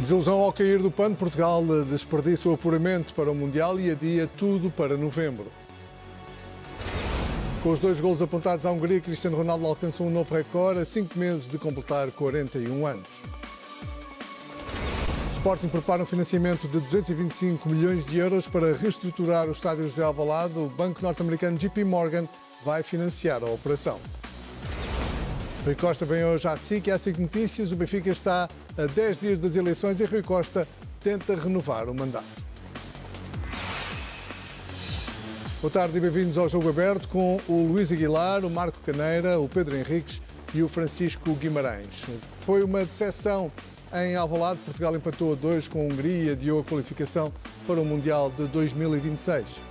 Desilusão ao cair do pano, Portugal desperdiça o apuramento para o Mundial e adia tudo para novembro. Com os 2 golos apontados à Hungria, Cristiano Ronaldo alcançou um novo recorde a 5 meses de completar 41 anos. O Sporting prepara um financiamento de 225 milhões de euros para reestruturar os estádios de Alvalade. O banco norte-americano JP Morgan vai financiar a operação. Rui Costa vem hoje à SIC e à SIC Notícias. O Benfica está a 10 dias das eleições e Rui Costa tenta renovar o mandato. Boa tarde e bem-vindos ao Jogo Aberto com o Luís Aguilar, o Marco Caneira, o Pedro Henriques e o Francisco Guimarães. Foi uma decepção em Alvalade. Portugal empatou a 2 com a Hungria e adiou a qualificação para o Mundial de 2026.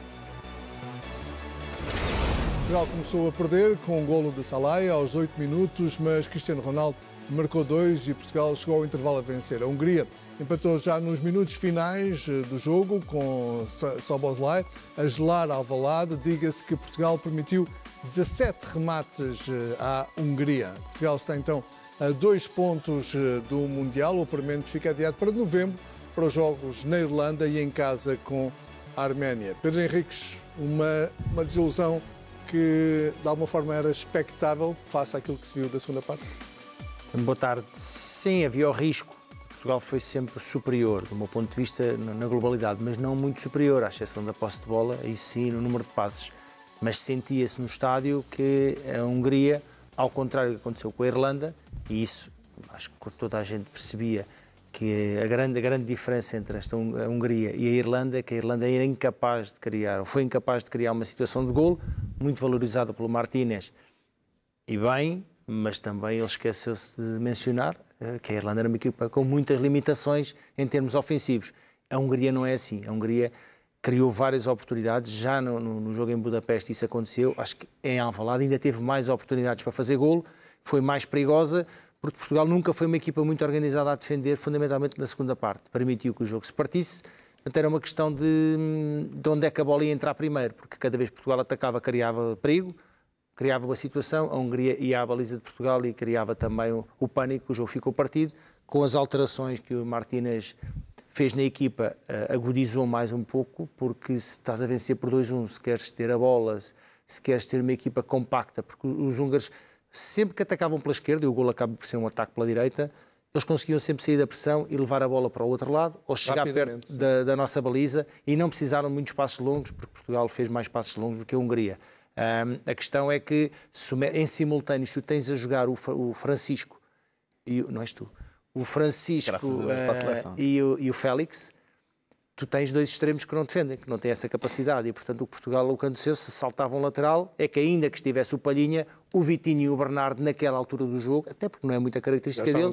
Portugal começou a perder com um golo de Salai aos 8 minutos, mas Cristiano Ronaldo marcou 2 e Portugal chegou ao intervalo a vencer. A Hungria empatou já nos minutos finais do jogo com Szoboszlai a gelar Alvalade. Diga-se que Portugal permitiu 17 remates à Hungria. Portugal está então a 2 pontos do Mundial. O apuramento fica adiado para novembro para os jogos na Irlanda e em casa com a Arménia. Pedro Henriques, uma desilusão que de alguma forma era expectável face àquilo que se viu da segunda parte? Boa tarde. Sim, havia o risco. Portugal foi sempre superior, do meu ponto de vista, na globalidade, mas não muito superior, à exceção da posse de bola, aí sim, no número de passes. Mas sentia-se no estádio que a Hungria, ao contrário do que aconteceu com a Irlanda, e isso acho que toda a gente percebia, que a grande diferença entre a Hungria e a Irlanda é que a Irlanda era incapaz de criar, ou foi incapaz de criar uma situação de golo, muito valorizada pelo Martínez, e bem, mas também ele esqueceu-se de mencionar que a Irlanda era uma equipa com muitas limitações em termos ofensivos. A Hungria não é assim. A Hungria criou várias oportunidades, já no jogo em Budapeste isso aconteceu, acho que em Alvalade ainda teve mais oportunidades para fazer golo, foi mais perigosa, porque Portugal nunca foi uma equipa muito organizada a defender, fundamentalmente na segunda parte. Permitiu que o jogo se partisse, portanto era uma questão de onde é que a bola ia entrar primeiro, porque cada vez que Portugal atacava criava perigo, criava uma situação, a Hungria ia à baliza de Portugal e criava também o pânico, o jogo ficou partido. Com as alterações que o Martínez fez na equipa, agudizou mais um pouco, porque se estás a vencer por 2-1, se queres ter a bola, se queres ter uma equipa compacta, porque os húngaros sempre que atacavam pela esquerda, e o golo acaba por ser um ataque pela direita, eles conseguiam sempre sair da pressão e levar a bola para o outro lado, ou chegar perto da nossa baliza, e não precisaram de muitos passos longos, porque Portugal fez mais passos longos do que a Hungria. A questão é que, em simultâneo, se tu tens a jogar o Francisco, não és tu, o Francisco e o Félix, tu tens 2 extremos que não defendem, que não têm essa capacidade, e portanto o Portugal, o que aconteceu, se saltava um lateral, é que ainda que estivesse o Palhinha, o Vitinho e o Bernardo, naquela altura do jogo, até porque não é muita característica dele,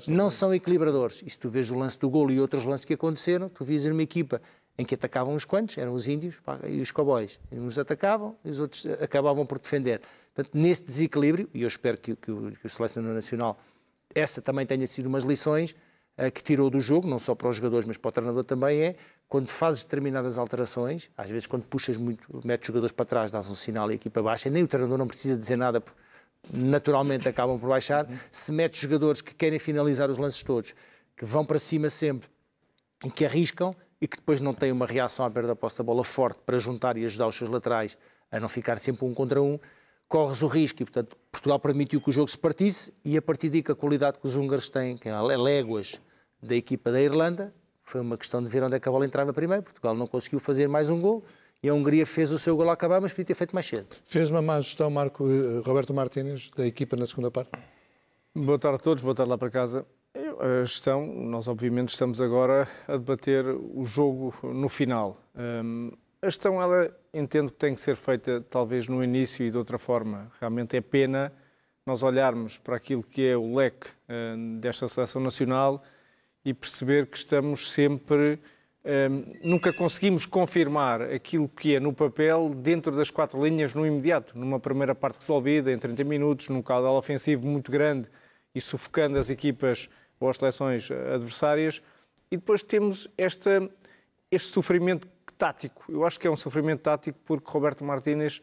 não são equilibradores. E se tu vês o lance do golo e outros lances que aconteceram, tu vias uma equipa em que atacavam uns quantos, eram os índios e os cowboys. Uns atacavam e os outros acabavam por defender. Portanto, nesse desequilíbrio, e eu espero que o selecionador nacional, essa também tenha sido umas lições que tirou do jogo, não só para os jogadores, mas para o treinador também, é quando fazes determinadas alterações, às vezes quando puxas muito, metes os jogadores para trás, dás um sinal e a equipa baixa, nem o treinador não precisa dizer nada, naturalmente acabam por baixar. Se metes jogadores que querem finalizar os lances todos, que vão para cima sempre e que arriscam, e que depois não têm uma reação à perda da posse da bola forte para juntar e ajudar os seus laterais a não ficar sempre 1 contra 1, corres o risco. E, portanto, Portugal permitiu que o jogo se partisse, e a partir daí que a qualidade que os húngaros têm, que é léguas da equipa da Irlanda, foi uma questão de ver onde é que a bola entrava primeiro. Portugal não conseguiu fazer mais um gol, e a Hungria fez o seu gol a acabar, mas podia ter feito mais cedo. Fez uma má gestão, Roberto Martínez, da equipa na segunda parte? Boa tarde a todos, boa tarde lá para casa. A gestão, nós obviamente estamos agora a debater o jogo no final. A gestão, ela entendo que tem que ser feita talvez no início e de outra forma. Realmente é pena nós olharmos para aquilo que é o leque desta seleção nacional e perceber que estamos sempre... nunca conseguimos confirmar aquilo que é no papel dentro das 4 linhas no imediato, numa primeira parte resolvida em 30 minutos, num caudal ofensivo muito grande e sufocando as equipas ou as seleções adversárias, e depois temos este sofrimento tático. Eu acho que é um sofrimento tático porque Roberto Martínez,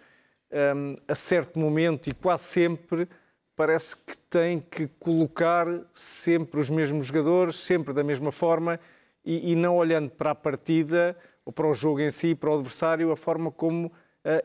a certo momento e quase sempre, parece que tem que colocar sempre os mesmos jogadores, sempre da mesma forma, e não olhando para a partida ou para o jogo em si, para o adversário, a forma como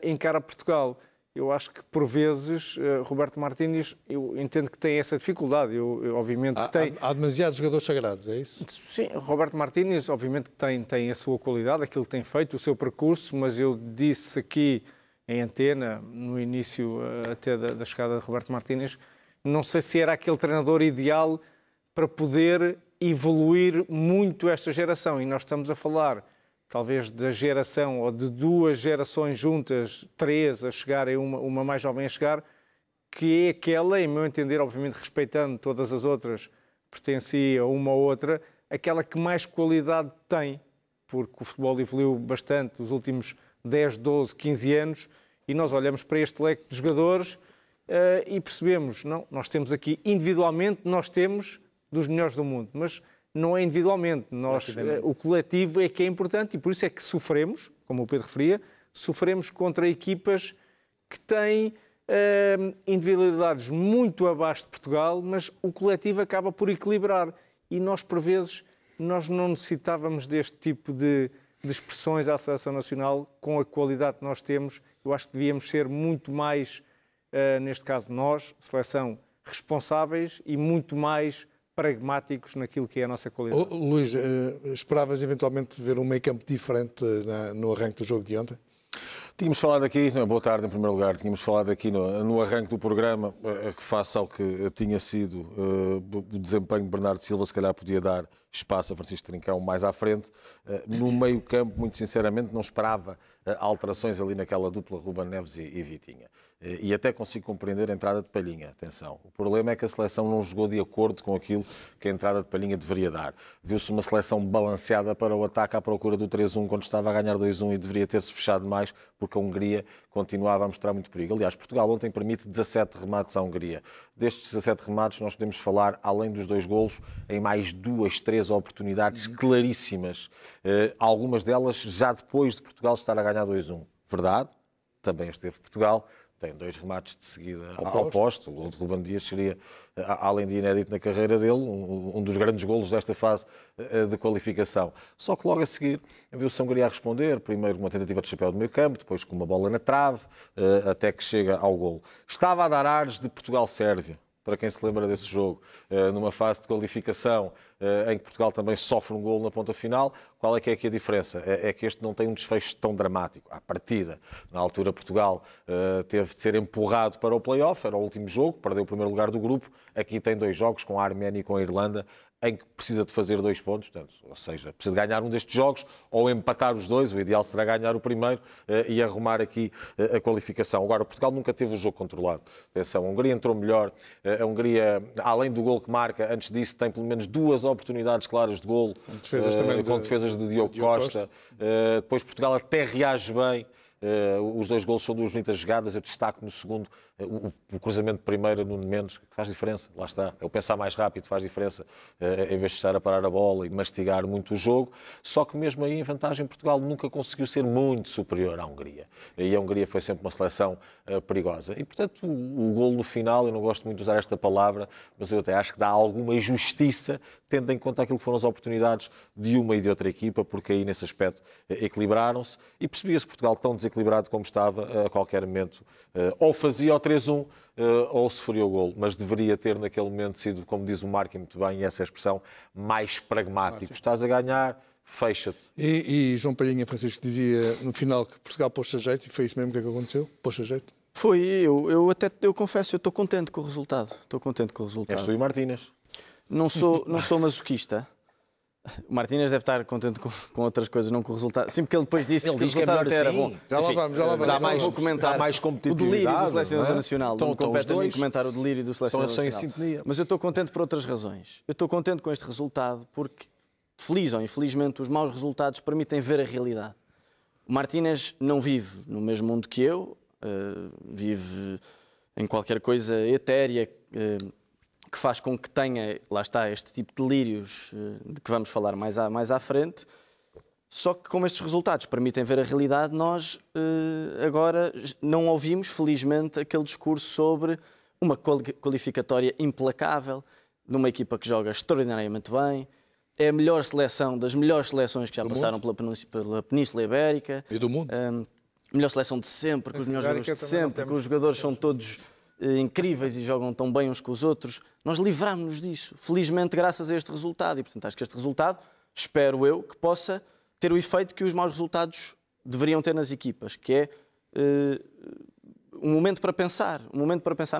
encara Portugal. Eu acho que, por vezes, Roberto Martínez, eu entendo que tem essa dificuldade. Eu obviamente, que tem... Há demasiados jogadores sagrados, é isso? Sim, Roberto Martínez, obviamente, que tem a sua qualidade, aquilo que tem feito, o seu percurso, mas eu disse aqui em antena, no início até da chegada de Roberto Martínez, não sei se era aquele treinador ideal para poder evoluir muito esta geração. E nós estamos a falar, talvez, da geração, ou de duas gerações juntas, três a chegarem, uma mais jovem a chegar, que é aquela, em meu entender, obviamente respeitando todas as outras, pertencia a uma ou outra, aquela que mais qualidade tem, porque o futebol evoluiu bastante nos últimos 10, 12, 15 anos, e nós olhamos para este leque de jogadores e percebemos, não, nós temos aqui individualmente, nós temos dos melhores do mundo, mas não é individualmente, o coletivo é que é importante, e por isso é que sofremos, como o Pedro referia, sofremos contra equipas que têm individualidades muito abaixo de Portugal, mas o coletivo acaba por equilibrar, e nós, por vezes, nós não necessitávamos deste tipo de expressões à Seleção Nacional com a qualidade que nós temos. Eu acho que devíamos ser muito mais, neste caso nós, seleção, responsáveis e muito mais pragmáticos naquilo que é a nossa qualidade. Luís, esperavas eventualmente ver um meio-campo diferente no arranque do jogo de ontem? Tínhamos falado aqui, boa tarde em primeiro lugar, tínhamos falado aqui no arranque do programa que face ao que tinha sido o desempenho de Bernardo Silva, se calhar podia dar espaço a Francisco Trincão mais à frente. No meio campo, muito sinceramente, não esperava alterações ali naquela dupla Ruben Neves e Vitinha. E até consigo compreender a entrada de Palhinha, atenção. O problema é que a seleção não jogou de acordo com aquilo que a entrada de Palhinha deveria dar. Viu-se uma seleção balanceada para o ataque à procura do 3-1 quando estava a ganhar 2-1 e deveria ter-se fechado mais porque a Hungria continuava a mostrar muito perigo. Aliás, Portugal ontem permite 17 remates à Hungria. Destes 17 remates nós podemos falar, além dos 2 golos, em mais 2, 3 oportunidades claríssimas. Algumas delas já depois de Portugal estar a ganhar 2-1. Verdade, também esteve Portugal. Tem 2 remates de seguida ao posto. O gol de Ruben Dias seria, além de inédito na carreira dele, um dos grandes golos desta fase de qualificação. Só que logo a seguir viu-se a Hungria a responder, primeiro com uma tentativa de chapéu do meio campo, depois com uma bola na trave, até que chega ao golo. Estava a dar ares de Portugal-Sérvia, para quem se lembra desse jogo, numa fase de qualificação em que Portugal também sofre um golo na ponta final. Qual é que é aqui a diferença? É que este não tem um desfecho tão dramático. À partida, na altura, Portugal teve de ser empurrado para o play-off, era o último jogo, perdeu o primeiro lugar do grupo. Aqui tem 2 jogos, com a Arménia e com a Irlanda, em que precisa de fazer 2 pontos, portanto, ou seja, precisa de ganhar um destes jogos ou empatar os 2, o ideal será ganhar o primeiro e arrumar aqui a qualificação. Agora, Portugal nunca teve o jogo controlado. Atenção, a Hungria entrou melhor, a Hungria, além do golo que marca, antes disso tem pelo menos 2 oportunidades claras de golo, com defesas de Diogo Costa. Depois Portugal até reage bem. Os 2 golos são 2 bonitas jogadas. Eu destaco no segundo o cruzamento de primeira no Mendes, que faz diferença. Lá está. É o pensar mais rápido, faz diferença, em vez de estar a parar a bola e mastigar muito o jogo. Só que mesmo aí, em vantagem, Portugal nunca conseguiu ser muito superior à Hungria. E a Hungria foi sempre uma seleção perigosa. E, portanto, o golo no final, eu não gosto muito de usar esta palavra, mas eu até acho que dá alguma justiça, tendo em conta aquilo que foram as oportunidades de uma e de outra equipa, porque aí, nesse aspecto, equilibraram-se. E percebia-se Portugal tão desequilibrado como estava, a qualquer momento, ou fazia o 3-1 ou sofria o golo, mas deveria ter naquele momento sido, como diz o Marco muito bem, e essa é a expressão, mais pragmático. Estás a ganhar, fecha-te. E João Palhinha, Francisco, dizia no final que Portugal pôs-se a jeito, e foi isso mesmo que aconteceu? Pôs-se a jeito? Foi, eu confesso, eu estou contente com o resultado. Estou contente com o resultado. És tu e Martínez. Não sou masoquista. O Martínez deve estar contente com outras coisas, não com o resultado. Sim, porque ele depois disse que o resultado até era bom. Já lá vamos. Vou comentar dá mais competitividade, o delírio do Selecionador Nacional. Então, não me compete a mim comentar o delírio do Selecionador Nacional. Nacional. Em sintonia. Mas eu estou contente por outras razões. Eu estou contente com este resultado porque, feliz ou infelizmente, os maus resultados permitem ver a realidade. O Martínez não vive no mesmo mundo que eu, vive em qualquer coisa etérea, que faz com que tenha, lá está, este tipo de delírios de que vamos falar mais à frente. Só que como estes resultados permitem ver a realidade, nós agora não ouvimos, felizmente, aquele discurso sobre uma qualificatória implacável, de uma equipa que joga extraordinariamente bem. É a melhor seleção das melhores seleções que já passaram pela Península Ibérica. E do mundo. Melhor seleção de sempre, com os melhores jogadores de sempre, que os jogadores são todos incríveis e jogam tão bem uns com os outros. Nós livrámos-nos disso, felizmente, graças a este resultado. E, portanto, acho que este resultado, espero eu, que possa ter o efeito que os maus resultados deveriam ter nas equipas, que é um momento para pensar,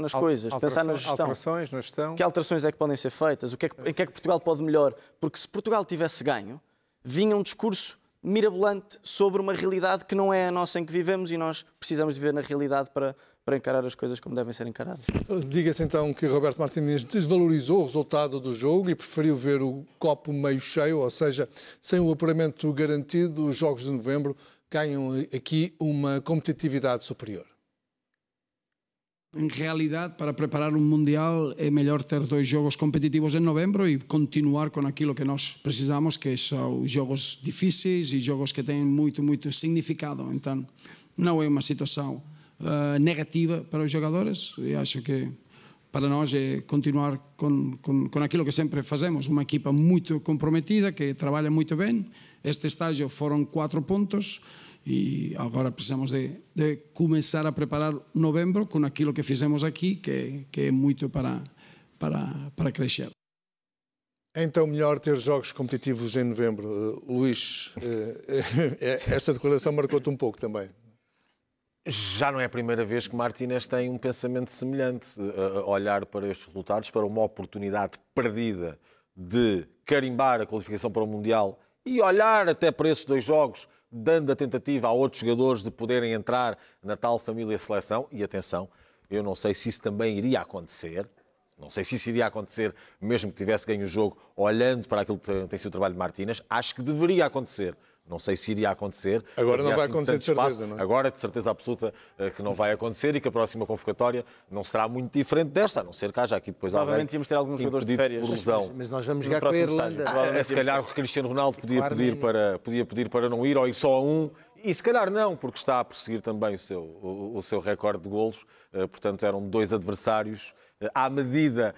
nas coisas, pensar na gestão. Alterações na gestão. Que alterações é que podem ser feitas? Em que é que Portugal pode melhor? Porque se Portugal tivesse ganho, vinha um discurso mirabolante sobre uma realidade que não é a nossa em que vivemos e nós precisamos de viver na realidade para encarar as coisas como devem ser encaradas. Diga-se então que Roberto Martínez desvalorizou o resultado do jogo e preferiu ver o copo meio cheio, ou seja, sem o apuramento garantido, os Jogos de Novembro ganham aqui uma competitividade superior. Em realidade, para preparar um Mundial é melhor ter 2 jogos competitivos em novembro e continuar com aquilo que nós precisamos, que são jogos difíceis e jogos que têm muito significado. Então, não é uma situação negativa para os jogadores. E acho que para nós é continuar com aquilo que sempre fazemos, uma equipa muito comprometida, que trabalha muito bem. Este estágio foram 4 pontos. E agora precisamos de começar a preparar novembro com aquilo que fizemos aqui, que é muito para crescer. É então melhor ter jogos competitivos em novembro. Luís, esta declaração marcou-te um pouco também. Já não é a primeira vez que Martínez tem um pensamento semelhante, olhar para estes resultados, para uma oportunidade perdida de carimbar a qualificação para o Mundial e olhar até para esses 2 jogos, dando a tentativa a outros jogadores de poderem entrar na tal família seleção. E atenção, eu não sei se isso também iria acontecer. Não sei se isso iria acontecer mesmo que tivesse ganho o jogo, olhando para aquilo que tem sido o trabalho de Martínez. Acho que deveria acontecer. Não sei se iria acontecer. Agora não vai acontecer de certeza, não é? Agora, de certeza absoluta, que não vai acontecer e que a próxima convocatória não será muito diferente desta, a não ser que haja aqui depois alguém provavelmente íamos ter alguns jogadores de férias. Por lesão. Mas nós vamos jogar com a Irlanda. Se calhar o Cristiano Ronaldo podia pedir para não ir ou ir só a um. E se calhar não, porque está a perseguir também o seu recorde de golos. Portanto, eram 2 adversários à medida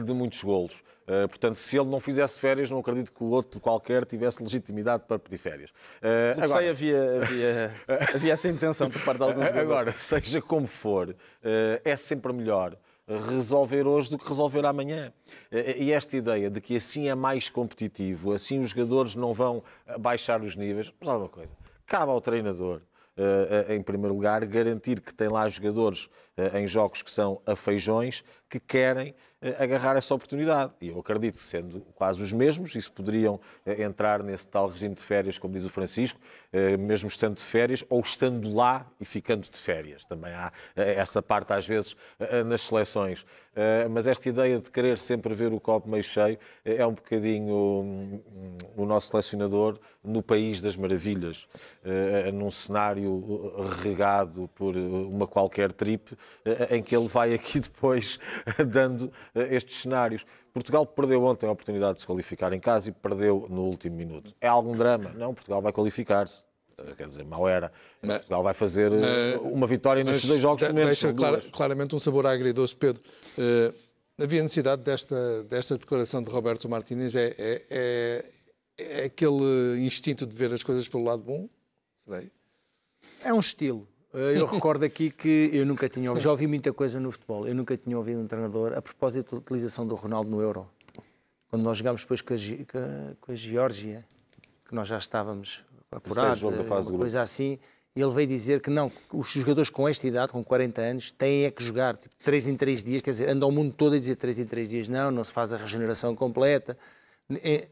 de muitos golos. Portanto, se ele não fizesse férias, não acredito que o outro qualquer tivesse legitimidade para pedir férias. Agora, havia essa intenção por parte de alguns jogadores. Agora, seja como for, é sempre melhor resolver hoje do que resolver amanhã. E esta ideia de que assim é mais competitivo, assim os jogadores não vão baixar os níveis, mas há uma coisa, cabe ao treinador, em primeiro lugar, garantir que tem lá jogadores em jogos que são afeijões, que querem agarrar essa oportunidade. E eu acredito que, sendo quase os mesmos, isso poderiam entrar nesse tal regime de férias, como diz o Francisco, mesmo estando de férias ou estando lá e ficando de férias. Também há essa parte, às vezes, nas seleções. Mas esta ideia de querer sempre ver o copo meio cheio é um bocadinho o nosso selecionador no país das maravilhas, num cenário regado por uma qualquer trip, em que ele vai aqui depois dando estes cenários. Portugal perdeu ontem a oportunidade de se qualificar em casa e perdeu no último minuto. É algum drama? Não, Portugal vai qualificar-se. Quer dizer, mal era. Portugal vai fazer uma vitória nestes 2 jogos. Deixa claramente um sabor agridoce, Pedro. Havia necessidade desta declaração de Roberto Martínez? É aquele instinto de ver as coisas pelo lado bom? Serei? É um estilo. Eu recordo aqui que eu nunca tinha ouvido, já ouvi muita coisa no futebol, eu nunca tinha ouvido um treinador a propósito da utilização do Ronaldo no Euro. Quando nós jogámos depois com a Geórgia, que nós já estávamos apurados, uma coisa assim, e ele veio dizer que não, os jogadores com esta idade, com 40 anos, têm é que jogar tipo, 3 em 3 dias, quer dizer, anda ao mundo todo a dizer 3 em 3 dias, não se faz a regeneração completa.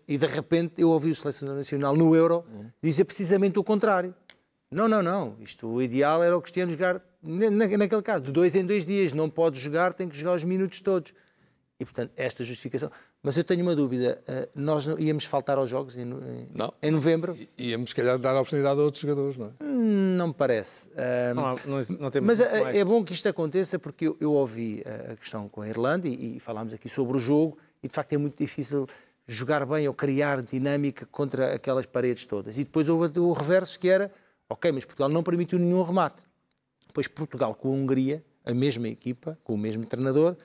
E de repente eu ouvi o selecionador nacional no Euro dizer precisamente o contrário. Não. O ideal era o Cristiano jogar, naquele caso, de 2 em 2 dias. Não pode jogar, tem que jogar os minutos todos. E, portanto, esta justificação... Mas eu tenho uma dúvida. Nós íamos faltar aos jogos em novembro? Íamos, se calhar, dar a oportunidade a outros jogadores, não é? Não me parece. Não temos mas é bom que isto aconteça, porque eu ouvi a questão com a Irlanda e falámos aqui sobre o jogo e, de facto, é muito difícil jogar bem ou criar dinâmica contra aquelas paredes todas. E depois houve o reverso, que era... Ok, mas Portugal não permitiu nenhum remate. Depois Portugal com a Hungria a mesma equipa, com o mesmo treinador,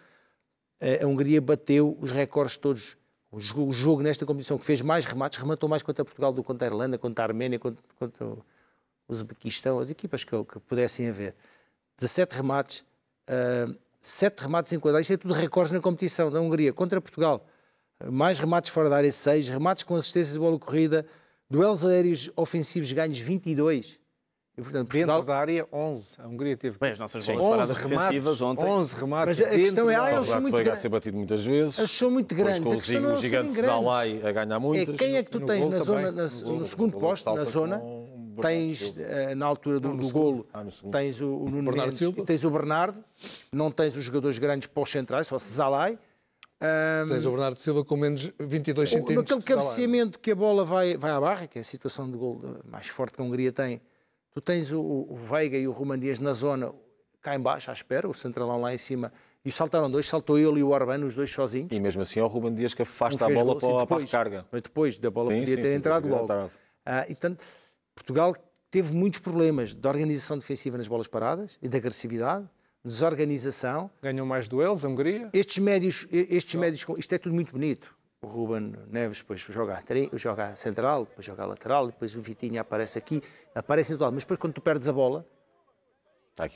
a Hungria bateu os recordes todos. O jogo nesta competição que fez mais remates, rematou mais contra Portugal do que contra a Irlanda, contra a Arménia, contra o Uzbequistão, as equipas que pudessem haver. 17 remates, 7 remates enquadrados, isto é tudo recordes na competição da Hungria contra Portugal. Mais remates fora da área, 6, remates com assistência de bola corrida, duelos aéreos ofensivos ganhos 22. E, portanto, Portugal... Dentro da área, 11. A Hungria teve... Bem, as nossas bolas paradas defensivas ontem... 11 remates. Mas a questão é, eles são muito grandes. Foi a ser batido muitas vezes. Eles são muito grandes. Depois com o gigante Zalai a ganhar muitas. Quem é que tu tens na zona, no segundo posto, na zona? Tens, na altura do golo, tens o Nuno Mendes e tens o Bernardo. Não tens os jogadores grandes para os centrais, só se Zalai. Tens o Bernardo Silva com menos 22 centímetros. Naquele cabeceamento que a bola vai à barra, que é a situação de golo mais forte que a Hungria tem, tu tens o Veiga e o Ruben Dias na zona, cá em baixo, à espera, o centralão lá em cima, e saltaram dois, saltou ele e o Orbán, os dois sozinhos. E mesmo assim é o Ruben Dias que afasta a bola para a recarga. Mas depois da bola podia ter entrado logo. Então, Portugal teve muitos problemas de organização defensiva nas bolas paradas e de agressividade, desorganização. Ganhou mais duelos, a Hungria. Estes médios, isto é tudo muito bonito. O Ruben Neves depois joga a central, depois joga a lateral, depois o Vitinha aparece aqui, aparece em todo lado. Mas depois quando tu perdes a bola,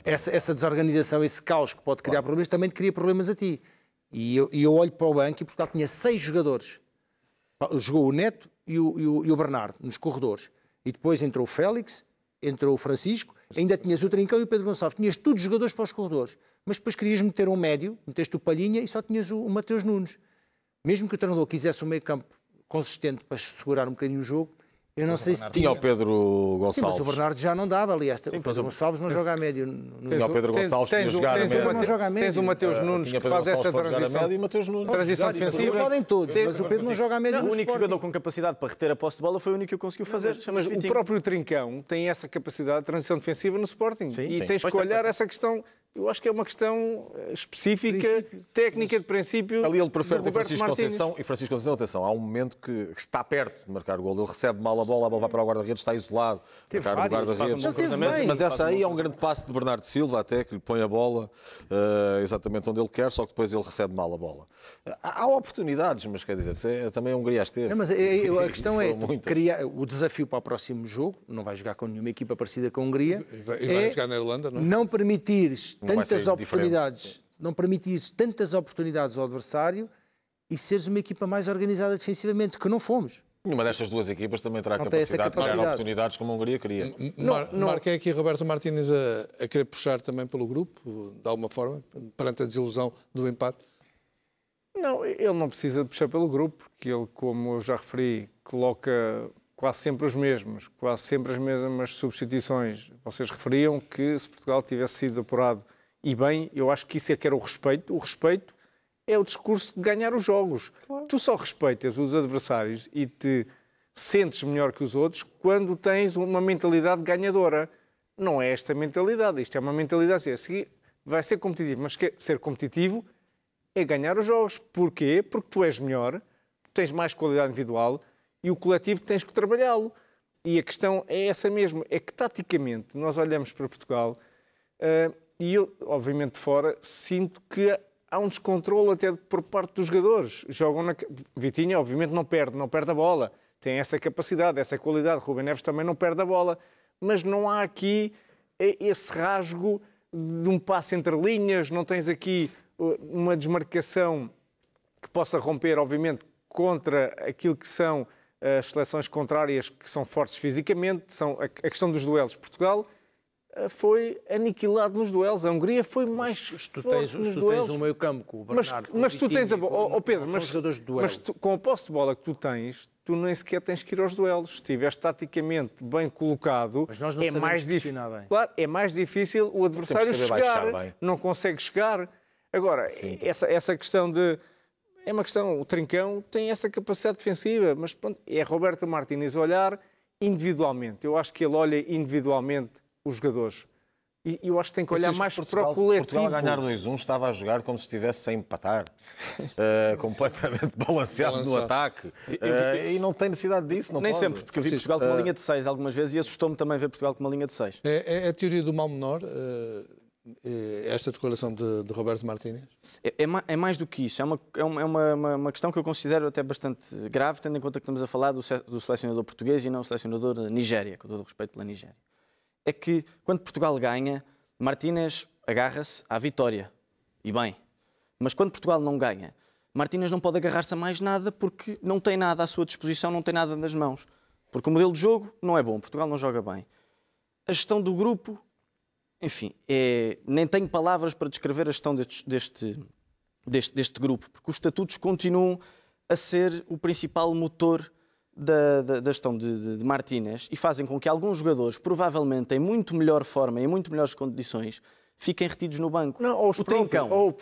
essa desorganização, esse caos que pode criar problemas, também te cria problemas a ti. E eu olho para o banco e Portugal tinha 6 jogadores. Jogou o Neto e o Bernardo nos corredores. E depois entrou o Félix, entrou o Francisco, ainda tinhas o Trincão e o Pedro Gonçalves. Tinhas todos os jogadores para os corredores. Mas depois querias meter um médio, meteste o Palhinha e só tinhas o Mateus Nunes. Mesmo que o treinador quisesse um meio campo consistente para segurar um bocadinho o jogo, eu não sei se tinha o Pedro Gonçalves. Sim, mas o Bernardo já não dava, aliás. O Pedro Gonçalves não joga a médio. Tinha o Pedro Gonçalves que ia jogar a médio. Tens o Mateus Nunes que faz essa transição defensiva. Podem todos, mas o Pedro não joga a médio. O único jogador com capacidade para reter a posse de bola foi o único que o conseguiu fazer. Mas o próprio Trincão tem essa capacidade de transição defensiva no Sporting. E tens que olhar essa questão. Eu acho que é uma questão específica, técnica de princípio. Ali ele prefere ter Francisco Conceição. E Francisco Conceição, atenção, há um momento que está perto de marcar o gol. Ele recebe mal a bola vai para o guarda-redes, está isolado. Marcar o guarda-redes. Mas essa aí é um grande passe de Bernardo Silva, até, que lhe põe a bola exatamente onde ele quer, só que depois ele recebe mal a bola. Há oportunidades, mas quer dizer, também a Hungria as teve. Mas a questão é, criar o desafio para o próximo jogo, não vai jogar com nenhuma equipa parecida com a Hungria, e vai jogar na Irlanda, não é? Não permitires tantas oportunidades, não permitires tantas oportunidades ao adversário e seres uma equipa mais organizada defensivamente, que não fomos. Nenhuma destas duas equipas também terá capacidade de criar oportunidades como a Hungria queria. Marquei aqui Roberto Martínez a querer puxar também pelo grupo, de alguma forma, perante a desilusão do empate. Não, ele não precisa de puxar pelo grupo, porque ele, como eu já referi, coloca quase sempre os mesmos, quase sempre as mesmas substituições. Vocês referiam que se Portugal tivesse sido apurado e bem, eu acho que isso é que era o respeito. O respeito é o discurso de ganhar os jogos. Claro. Tu só respeitas os adversários e te sentes melhor que os outros quando tens uma mentalidade ganhadora. Não é esta mentalidade. Isto é uma mentalidade assim, vai ser competitivo, mas ser competitivo é ganhar os jogos. Porquê? Porque tu és melhor, tens mais qualidade individual e o coletivo tens que trabalhá-lo. E a questão é essa mesmo, é que taticamente nós olhamos para Portugal e eu, obviamente de fora, sinto que há um descontrole até por parte dos jogadores. Vitinha, obviamente, não perde a bola. Tem essa capacidade, essa qualidade. Ruben Neves também não perde a bola. Mas não há aqui esse rasgo de um passe entre linhas. Não tens aqui uma desmarcação que possa romper, obviamente, contra aquilo que são as seleções contrárias que são fortes fisicamente. São a questão dos duelos. Portugal foi aniquilado nos duelos. A Hungria foi mais forte nos duelos. Tens um meio campo com o Bernardo, mas tu tens a bola, Pedro, mas com a posse de bola que tu tens, tu nem sequer tens que ir aos duelos. Se estiveres taticamente bem colocado, é mais difícil. Claro, é mais difícil o adversário chegar. Não consegue chegar. Agora, essa questão de... É uma questão, o Trincão tem essa capacidade defensiva, mas pronto, é Roberto Martínez olhar individualmente. Eu acho que ele olha individualmente os jogadores. E eu acho que tem que olhar mais para o coletivo. Portugal a ganhar 2-1 estava a jogar como se estivesse a empatar. Completamente balanceado no ataque. E não tem necessidade disso. Não Nem pode. sempre, porque eu vi Portugal com uma linha de 6 algumas vezes e assustou-me também ver Portugal com uma linha de 6. É a teoria do mal menor. esta declaração de Roberto Martínez? É mais do que isso. É uma questão que eu considero até bastante grave, tendo em conta que estamos a falar do selecionador português e não o selecionador da Nigéria, com todo o respeito pela Nigéria. É que, quando Portugal ganha, Martínez agarra-se à vitória. E bem. Mas quando Portugal não ganha, Martínez não pode agarrar-se a mais nada porque não tem nada à sua disposição, não tem nada nas mãos. Porque o modelo de jogo não é bom, Portugal não joga bem. A gestão do grupo, enfim, nem tenho palavras para descrever a gestão deste grupo, porque os estatutos continuam a ser o principal motor da gestão de Martínez e fazem com que alguns jogadores, provavelmente em muito melhor forma e em muito melhores condições, fiquem retidos no banco. Não, ou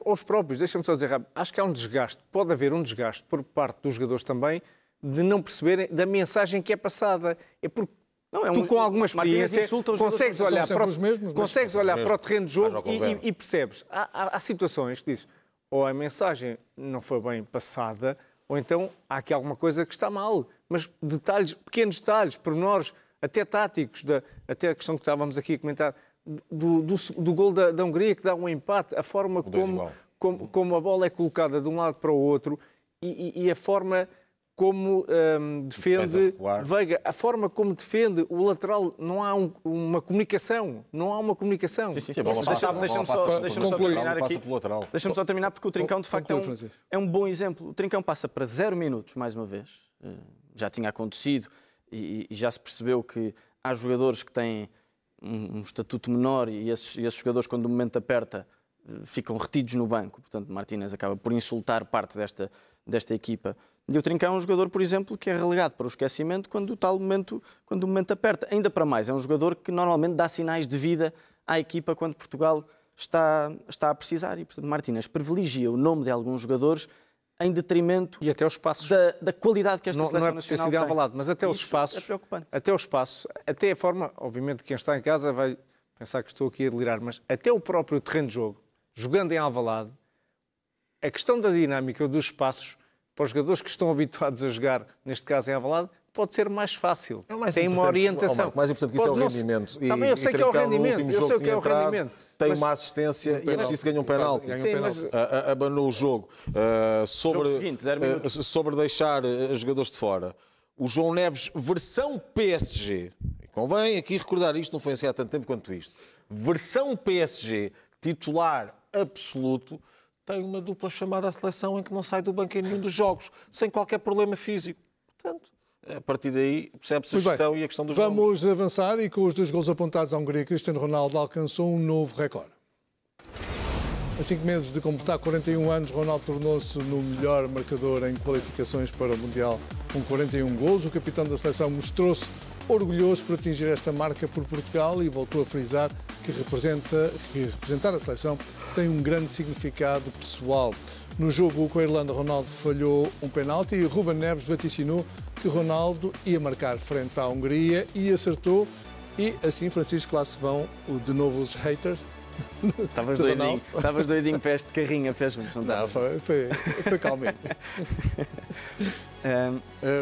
os próprios, deixa-me só dizer rápido, acho que há um desgaste, pode haver um desgaste por parte dos jogadores também, de não perceberem da mensagem que é passada. É porque tu, com alguma experiência, consegues olhar para o terreno de jogo e percebes. Há situações que dizes, ou a mensagem não foi bem passada, ou então há aqui alguma coisa que está mal. Mas detalhes, pequenos detalhes, pormenores, até táticos, até a questão que estávamos aqui a comentar, do gol da Hungria, que dá um empate, a forma como a bola é colocada de um lado para o outro e a forma como defende Veiga, a forma como defende o lateral, não há uma comunicação. Não há uma comunicação. Deixa-me só terminar aqui. Deixa-me só terminar, porque o Trincão, de facto, é um bom exemplo. O Trincão passa para 0 minutos, mais uma vez. Já tinha acontecido e já se percebeu que há jogadores que têm um estatuto menor e esses jogadores, quando o momento aperta, ficam retidos no banco. Portanto, Martínez acaba por insultar parte desta equipa. E o Trincão é um jogador, por exemplo, que é relegado para o esquecimento quando o momento aperta. Ainda para mais, é um jogador que normalmente dá sinais de vida à equipa quando Portugal está a precisar. E, portanto, Martínez privilegia o nome de alguns jogadores em detrimento e até os passos da qualidade que esta seleção nacional tem. Avalado, mas até os espaços, é preocupante. Até os espaços, até a forma, obviamente quem está em casa vai pensar que estou aqui a delirar, mas até o próprio terreno de jogo, jogando em Alvalade, a questão da dinâmica dos espaços para os jogadores que estão habituados a jogar, neste caso em Alvalade, pode ser mais fácil. Tem uma orientação. O mais importante que isso é o rendimento. Também eu sei que é o rendimento. Tem uma assistência e antes disso ganha um penalti. Abanou o jogo. Sobre deixar jogadores de fora. O João Neves, versão PSG. E convém aqui recordar isto, não foi assim há tanto tempo quanto isto. Versão PSG, titular absoluto, tem uma dupla chamada à seleção em que não sai do banco em nenhum dos jogos, sem qualquer problema físico. Portanto, a partir daí percebe-se a gestão e a questão dos Vamos nomes. avançar e com os 2 golos apontados à Hungria, Cristiano Ronaldo alcançou um novo recorde. A 5 meses de completar 41 anos, Ronaldo tornou-se no melhor marcador em qualificações para o Mundial com 41 golos. O capitão da seleção mostrou-se orgulhoso por atingir esta marca por Portugal e voltou a frisar que representar a seleção tem um grande significado pessoal. No jogo com a Irlanda, Ronaldo falhou um penalti e Ruben Neves vaticinou que Ronaldo ia marcar frente à Hungria e acertou. E assim, Francisco, lá se vão de novo os haters. Estavas doidinho para este carrinho, fez-me. Não, foi calminho.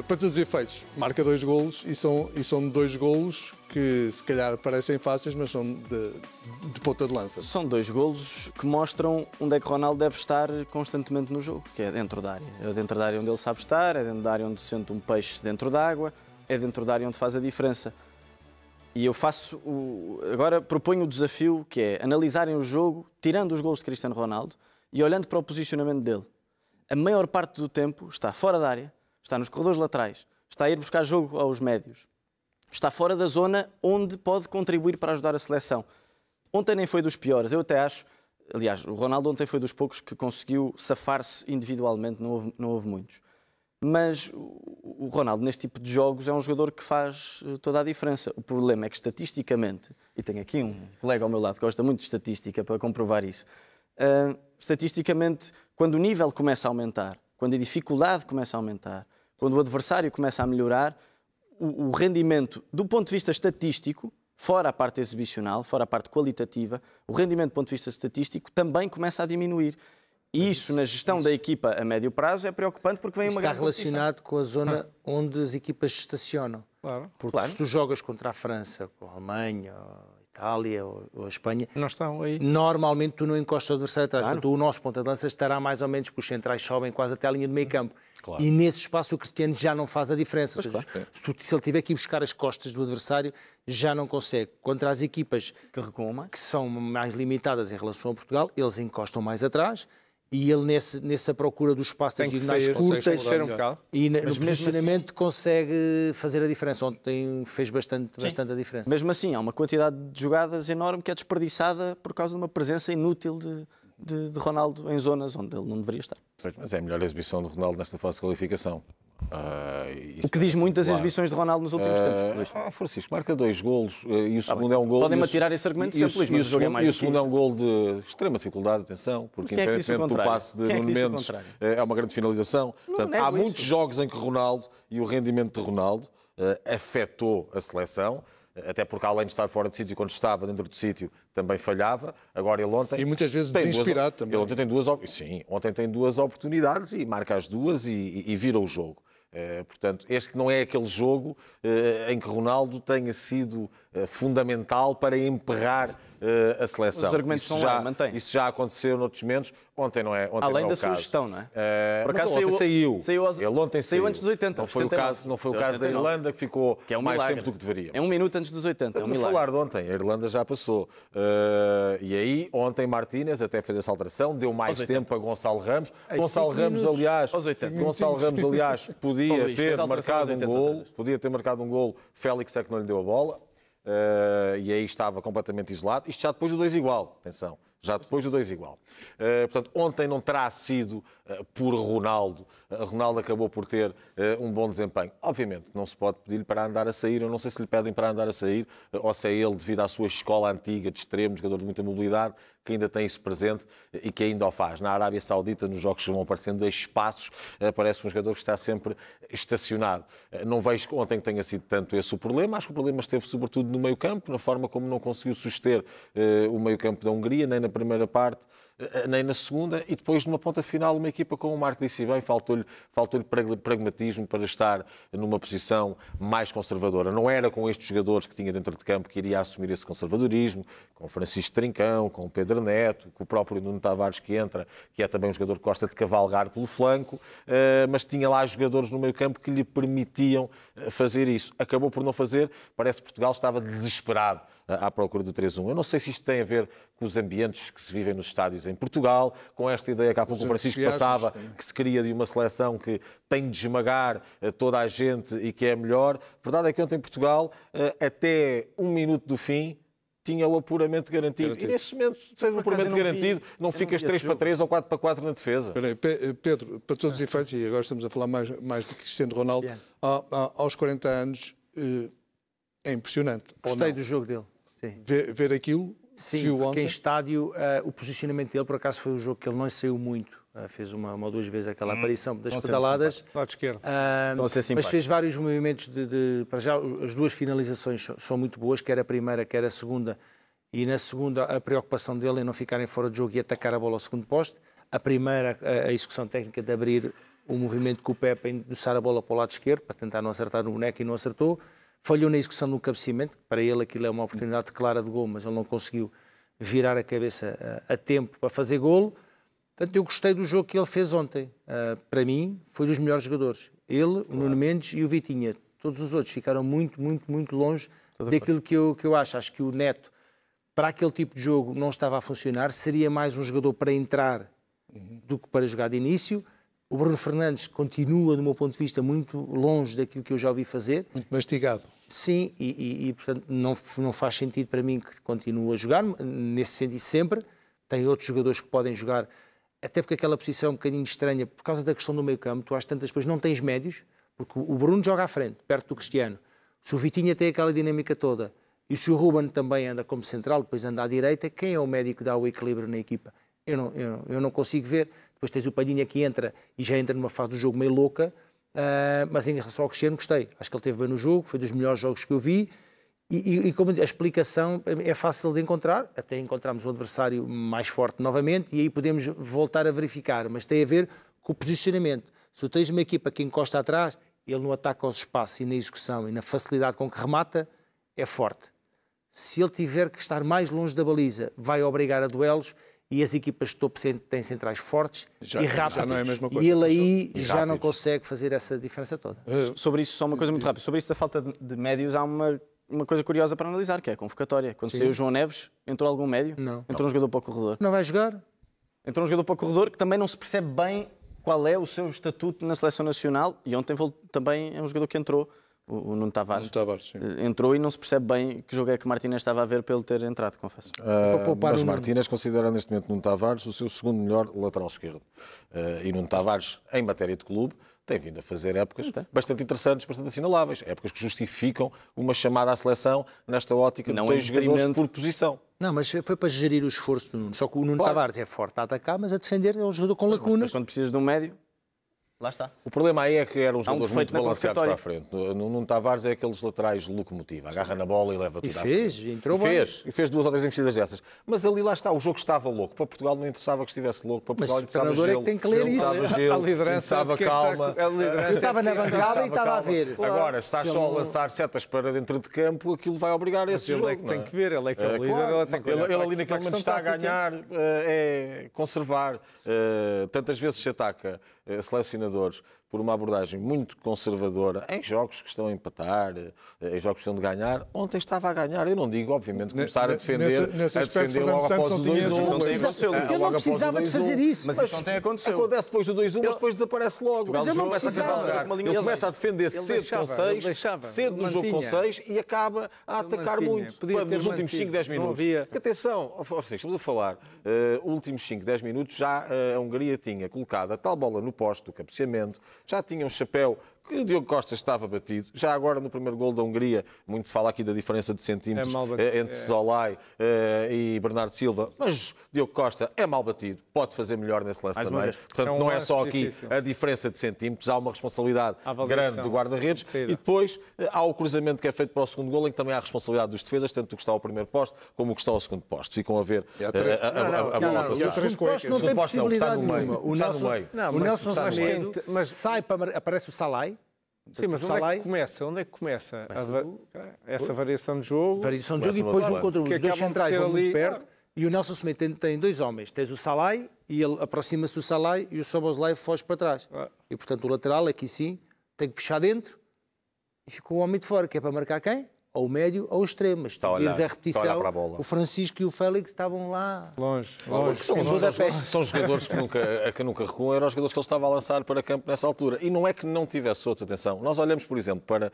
Para todos os efeitos, marca 2 golos e são 2 golos que se calhar parecem fáceis, mas são de ponta de lança. São 2 golos que mostram onde é que Ronaldo deve estar constantemente no jogo, que é dentro da área. É dentro da área onde ele sabe estar, é dentro da área onde sente um peixe dentro da água, é dentro da área onde faz a diferença. E eu agora proponho o desafio que é analisarem o jogo, tirando os golos de Cristiano Ronaldo e olhando para o posicionamento dele. A maior parte do tempo está fora da área, está nos corredores laterais, está a ir buscar jogo aos médios, está fora da zona onde pode contribuir para ajudar a seleção. Ontem nem foi dos piores, eu até acho. Aliás, o Ronaldo ontem foi dos poucos que conseguiu safar-se individualmente, não houve muitos. Mas o Ronaldo, neste tipo de jogos, é um jogador que faz toda a diferença. O problema é que, estatisticamente, e tenho aqui um colega ao meu lado que gosta muito de estatística para comprovar isso, estatisticamente, quando o nível começa a aumentar, quando a dificuldade começa a aumentar, quando o adversário começa a melhorar, o rendimento, do ponto de vista estatístico, fora a parte exibicional, fora a parte qualitativa, o rendimento do ponto de vista estatístico também começa a diminuir. E isso, na gestão da equipa a médio prazo, é preocupante porque vem uma grande competição. Está relacionado com a zona onde as equipas estacionam. Claro. Porque se tu jogas contra a França, com a Alemanha, a Itália ou a Espanha, Não estão aí. normalmente tu não encostas o adversário atrás. Portanto, o nosso ponta de lança estará mais ou menos, porque os centrais sobem quase até a linha do meio campo. Claro. E nesse espaço o Cristiano já não faz a diferença. Ou seja, se ele tiver que ir buscar as costas do adversário, já não consegue. Contra as equipas Que recuam mais. que são mais limitadas em relação a Portugal, eles encostam mais atrás e ele nessa procura do espaço das Tem que diagonais sair, curtas ser um bocado. e no mesmo posicionamento consegue fazer a diferença. Ontem fez bastante a diferença. Mesmo assim, há uma quantidade de jogadas enorme que é desperdiçada por causa de uma presença inútil de Ronaldo em zonas onde ele não deveria estar. Mas é a melhor exibição de Ronaldo nesta fase de qualificação. O que diz muito das claro. exibições de Ronaldo nos últimos tempos. Francisco, marca 2 golos e o segundo é um gol... Podem-me atirar esse argumento sempre, Luís, mas o jogo é mais E o do que segundo é isto. um gol de extrema dificuldade, atenção, porque Quem é que disse o independentemente do contrário? passe de Quem é que Nuno disse o Mendes, contrário? é uma grande finalização. Portanto, nego há isso. muitos jogos em que Ronaldo e o rendimento de Ronaldo afetou a seleção, até porque além de estar fora de sítio, quando estava dentro do sítio, também falhava. Agora ele ontem... E muitas vezes tem desinspirado também. Ele ontem tem duas oportunidades e marca as duas e vira o jogo. Portanto, este não é aquele jogo em que Ronaldo tenha sido fundamental para emperrar a seleção. Os argumentos isso são lá, mantém. Isso já aconteceu noutros momentos. Ontem não é. Ontem Além não é da o caso. sugestão, não é? Por Por acaso acaso saiu. Ele ontem saiu antes dos 80. Não foi o 79. caso, não foi o Saiu caso da 79. Irlanda, que ficou Que é um mais milagre. tempo do que deveria. É um minuto antes dos 80. Estamos é um a milagre. falar de ontem, a Irlanda já passou. E aí, ontem Martínez até fez essa alteração, deu mais tempo a Gonçalo Ramos. Gonçalo Ramos, aliás, Aos 80. podia Luís, fez ter a alteração aos marcado um 80 gol, outra vez. podia ter marcado um gol, Félix é que não lhe deu a bola. E aí estava completamente isolado. Isto já depois do 2 igual, atenção. Já depois do 2 igual. Portanto, ontem não terá sido por Ronaldo. Ronaldo acabou por ter um bom desempenho. Obviamente, não se pode pedir-lhe para andar a sair. Eu não sei se lhe pedem para andar a sair ou se é ele, devido à sua escola antiga de extremo, jogador de muita mobilidade, que ainda tem isso presente e que ainda o faz. Na Arábia Saudita, nos jogos que vão aparecendo espaços, parece um jogador que está sempre estacionado. Não vejo que ontem tenha sido tanto esse o problema. Acho que o problema esteve sobretudo no meio-campo, na forma como não conseguiu suster o meio-campo da Hungria, nem na primeira parte, nem na segunda, e depois numa ponta final uma equipa, como o Marco disse bem, faltou-lhe pragmatismo para estar numa posição mais conservadora. Não era com estes jogadores que tinha dentro de campo que iria assumir esse conservadorismo, com o Francisco Trincão, com o Pedro Neto, com o próprio Nuno Tavares que entra, que é também um jogador que gosta de cavalgar pelo flanco, mas tinha lá jogadores no meio campo que lhe permitiam fazer isso. Acabou por não fazer, parece que Portugal estava desesperado à procura do 3-1. Eu não sei se isto tem a ver com os ambientes que se vivem nos estádios em Portugal, com esta ideia que há pouco o Francisco passava, que se cria de uma seleção que tem de esmagar toda a gente e que é melhor. A verdade é que ontem em Portugal, até 1 minuto do fim, tinha o apuramento garantido. E nesse momento, sendo o apuramento garantido, não ficas 3-3 ou 4-4 na defesa. Espera aí, Pedro, para todos os efeitos, e agora estamos a falar mais de Cristiano Ronaldo, aos 40 anos é impressionante. Gostei do jogo dele. Sim. Ver aquilo, Sim, se viu porque ontem. em estádio o posicionamento dele, por acaso, foi um jogo que ele não saiu muito. Fez uma ou duas vezes aquela aparição das pedaladas. Lado esquerdo. Mas fez vários movimentos para já, as duas finalizações são muito boas, quer a primeira, quer a segunda. E na segunda, a preocupação dele em não ficarem fora de jogo e atacar a bola ao segundo poste. A primeira, a execução técnica de abrir o movimento com o pé para endossar a bola para o lado esquerdo, para tentar não acertar no boneco, e não acertou. Falhou na execução do cabeceamento, para ele aquilo é uma oportunidade clara de gol, mas ele não conseguiu virar a cabeça a tempo para fazer golo. Portanto, eu gostei do jogo que ele fez ontem. Para mim, foi dos melhores jogadores. Ele, o Nuno Mendes e o Vitinha. Todos os outros ficaram muito, muito, muito longe daquilo que eu acho. Acho que o Neto, para aquele tipo de jogo, não estava a funcionar. Seria mais um jogador para entrar do que para jogar de início. O Bruno Fernandes continua, do meu ponto de vista, muito longe daquilo que eu já ouvi fazer. Muito mastigado. Sim, e portanto, não faz sentido para mim que continue a jogar, nesse sentido sempre. Tem outros jogadores que podem jogar, até porque aquela posição é um bocadinho estranha, por causa da questão do meio campo, tu às tantas depois não tens médios, porque o Bruno joga à frente, perto do Cristiano. Se o Vitinha tem aquela dinâmica toda, e se o Ruben também anda como central, depois anda à direita, quem é o médico que dá o equilíbrio na equipa? Eu não consigo ver. Depois tens o Palhinha que entra e já entra numa fase do jogo meio louca, mas em relação ao Cristiano gostei. Acho que ele esteve bem no jogo, foi dos melhores jogos que eu vi e como a explicação é fácil de encontrar, até encontrarmos um adversário mais forte novamente e aí podemos voltar a verificar, mas tem a ver com o posicionamento. Se tu tens uma equipa que encosta atrás, ele no ataque aos espaços e na execução e na facilidade com que remata, é forte. Se ele tiver que estar mais longe da baliza, vai obrigar a duelos e as equipas de topo têm centrais fortes e rápidos. Já não é a mesma coisa. E ele aí já não consegue fazer essa diferença toda. Sobre isso, só uma coisa muito rápida. Sobre isso da falta de médios, há uma coisa curiosa para analisar, que é a convocatória. Quando saiu o João Neves, entrou algum médio? Não. Entrou um jogador para o corredor. Não vai jogar? Entrou um jogador para o corredor que também não se percebe bem qual é o seu estatuto na Seleção Nacional. E ontem também é um jogador que entrou, o Nuno Tavares. Entrou e não se percebe bem que jogo é que Martínez estava a ver para ele ter entrado, confesso. Mas Martínez considera neste momento Nuno Tavares o seu segundo melhor lateral esquerdo. E Nuno Tavares, em matéria de clube, tem vindo a fazer épocas bastante interessantes, bastante assinaláveis. Épocas que justificam uma chamada à seleção nesta ótica de 2 jogadores por posição. Não, mas foi para gerir o esforço do Nuno. Só que o Nuno Tavares é forte a atacar, mas a defender é um jogador com lacunas. Mas quando precisas de um médio, lá está. O problema aí é que eram jogadores muito balanceados para a convocatória. frente. Nuno Tavares é aqueles laterais de locomotiva. Agarra na bola e leva tudo à frente. Entrou bem. E fez 2 ou 3 investidas dessas. Mas ali lá está, o jogo estava louco. Para Portugal não interessava que estivesse louco. Para Portugal o treinador é que tem que ler isso. A liderança calma. Eu estava na bancada e estava a ver. Agora, se estás só a lançar setas para dentro de campo, aquilo vai obrigar esse jogo. Ele é que tem que ver, ele é que é o líder. Ele ali naquele momento está a ganhar, é conservar. Tantas vezes se ataca selecionadores por uma abordagem muito conservadora em jogos que estão a empatar, em jogos que estão de ganhar. Ontem estava a ganhar. Eu não digo, obviamente, começar a defender, nesse aspecto, logo Fernando após o Santos 2-1. Eu não precisava de fazer isso. Mas isso ontem aconteceu. Acontece depois do 2-1, mas depois desaparece logo. Mas eu não precisava. Ele começa a defender cedo com 6, cedo no jogo com 6 e acaba a atacar muito. Nos últimos 5, 10 minutos. Atenção, estamos a falar, últimos 5, 10 minutos, já a Hungria tinha colocado a tal bola no poste do cabeceamento, já tinha um chapéu que o Diogo Costa estava batido. Já agora, no primeiro golo da Hungria, muito se fala aqui da diferença de centímetros entre Solai e Bernardo Silva, mas Diogo Costa é mal batido, pode fazer melhor nesse lance também. Portanto, não é só aqui a diferença de centímetros, há uma responsabilidade grande do guarda-redes e depois há o cruzamento que é feito para o segundo golo, em que também há a responsabilidade dos defesas, tanto do que está ao primeiro poste como o que está ao segundo poste. Ficam a ver a bola passar. O segundo poste não tem possibilidade nenhuma. O Nelson Semedo sai para aparece o Salai. Sim, mas onde é que começa? Onde é que começa essa variação de jogo? Variação de jogo e depois um contra um. Os dois centrais vão muito perto e o Nelson Semedo tem 2 homens. Tens o Salai e ele aproxima-se do Salai e o Szoboszlai foge para trás. E portanto o lateral aqui sim tem que fechar dentro e ficou o homem de fora, que é para marcar quem? Ou o médio ou o extremo. Mas tu vires a repetição, o Francisco e o Félix estavam lá. Longe. São jogadores que nunca recuam, eram os jogadores que ele estava a lançar para campo nessa altura. E não é que não tivesse outros, atenção. Nós olhamos, por exemplo, para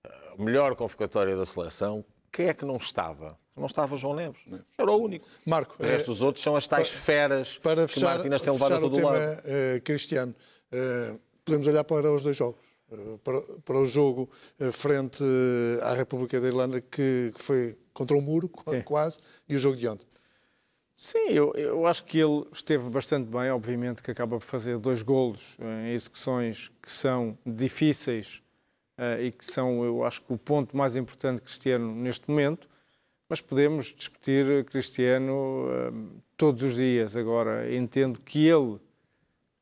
a melhor convocatória da seleção. Quem é que não estava? Não estava João Neves. Era o único. Marco, o resto dos outros são as tais feras que Martínez tem levado a todo lado. Cristiano, podemos olhar para os 2 jogos. Para o jogo frente à República da Irlanda, que foi contra o muro, quase, e o jogo de ontem. Sim, eu acho que ele esteve bastante bem, obviamente que acaba por fazer 2 golos em execuções que são difíceis e que são, eu acho que o ponto mais importante de Cristiano neste momento, mas podemos discutir Cristiano todos os dias. Agora, entendo que ele,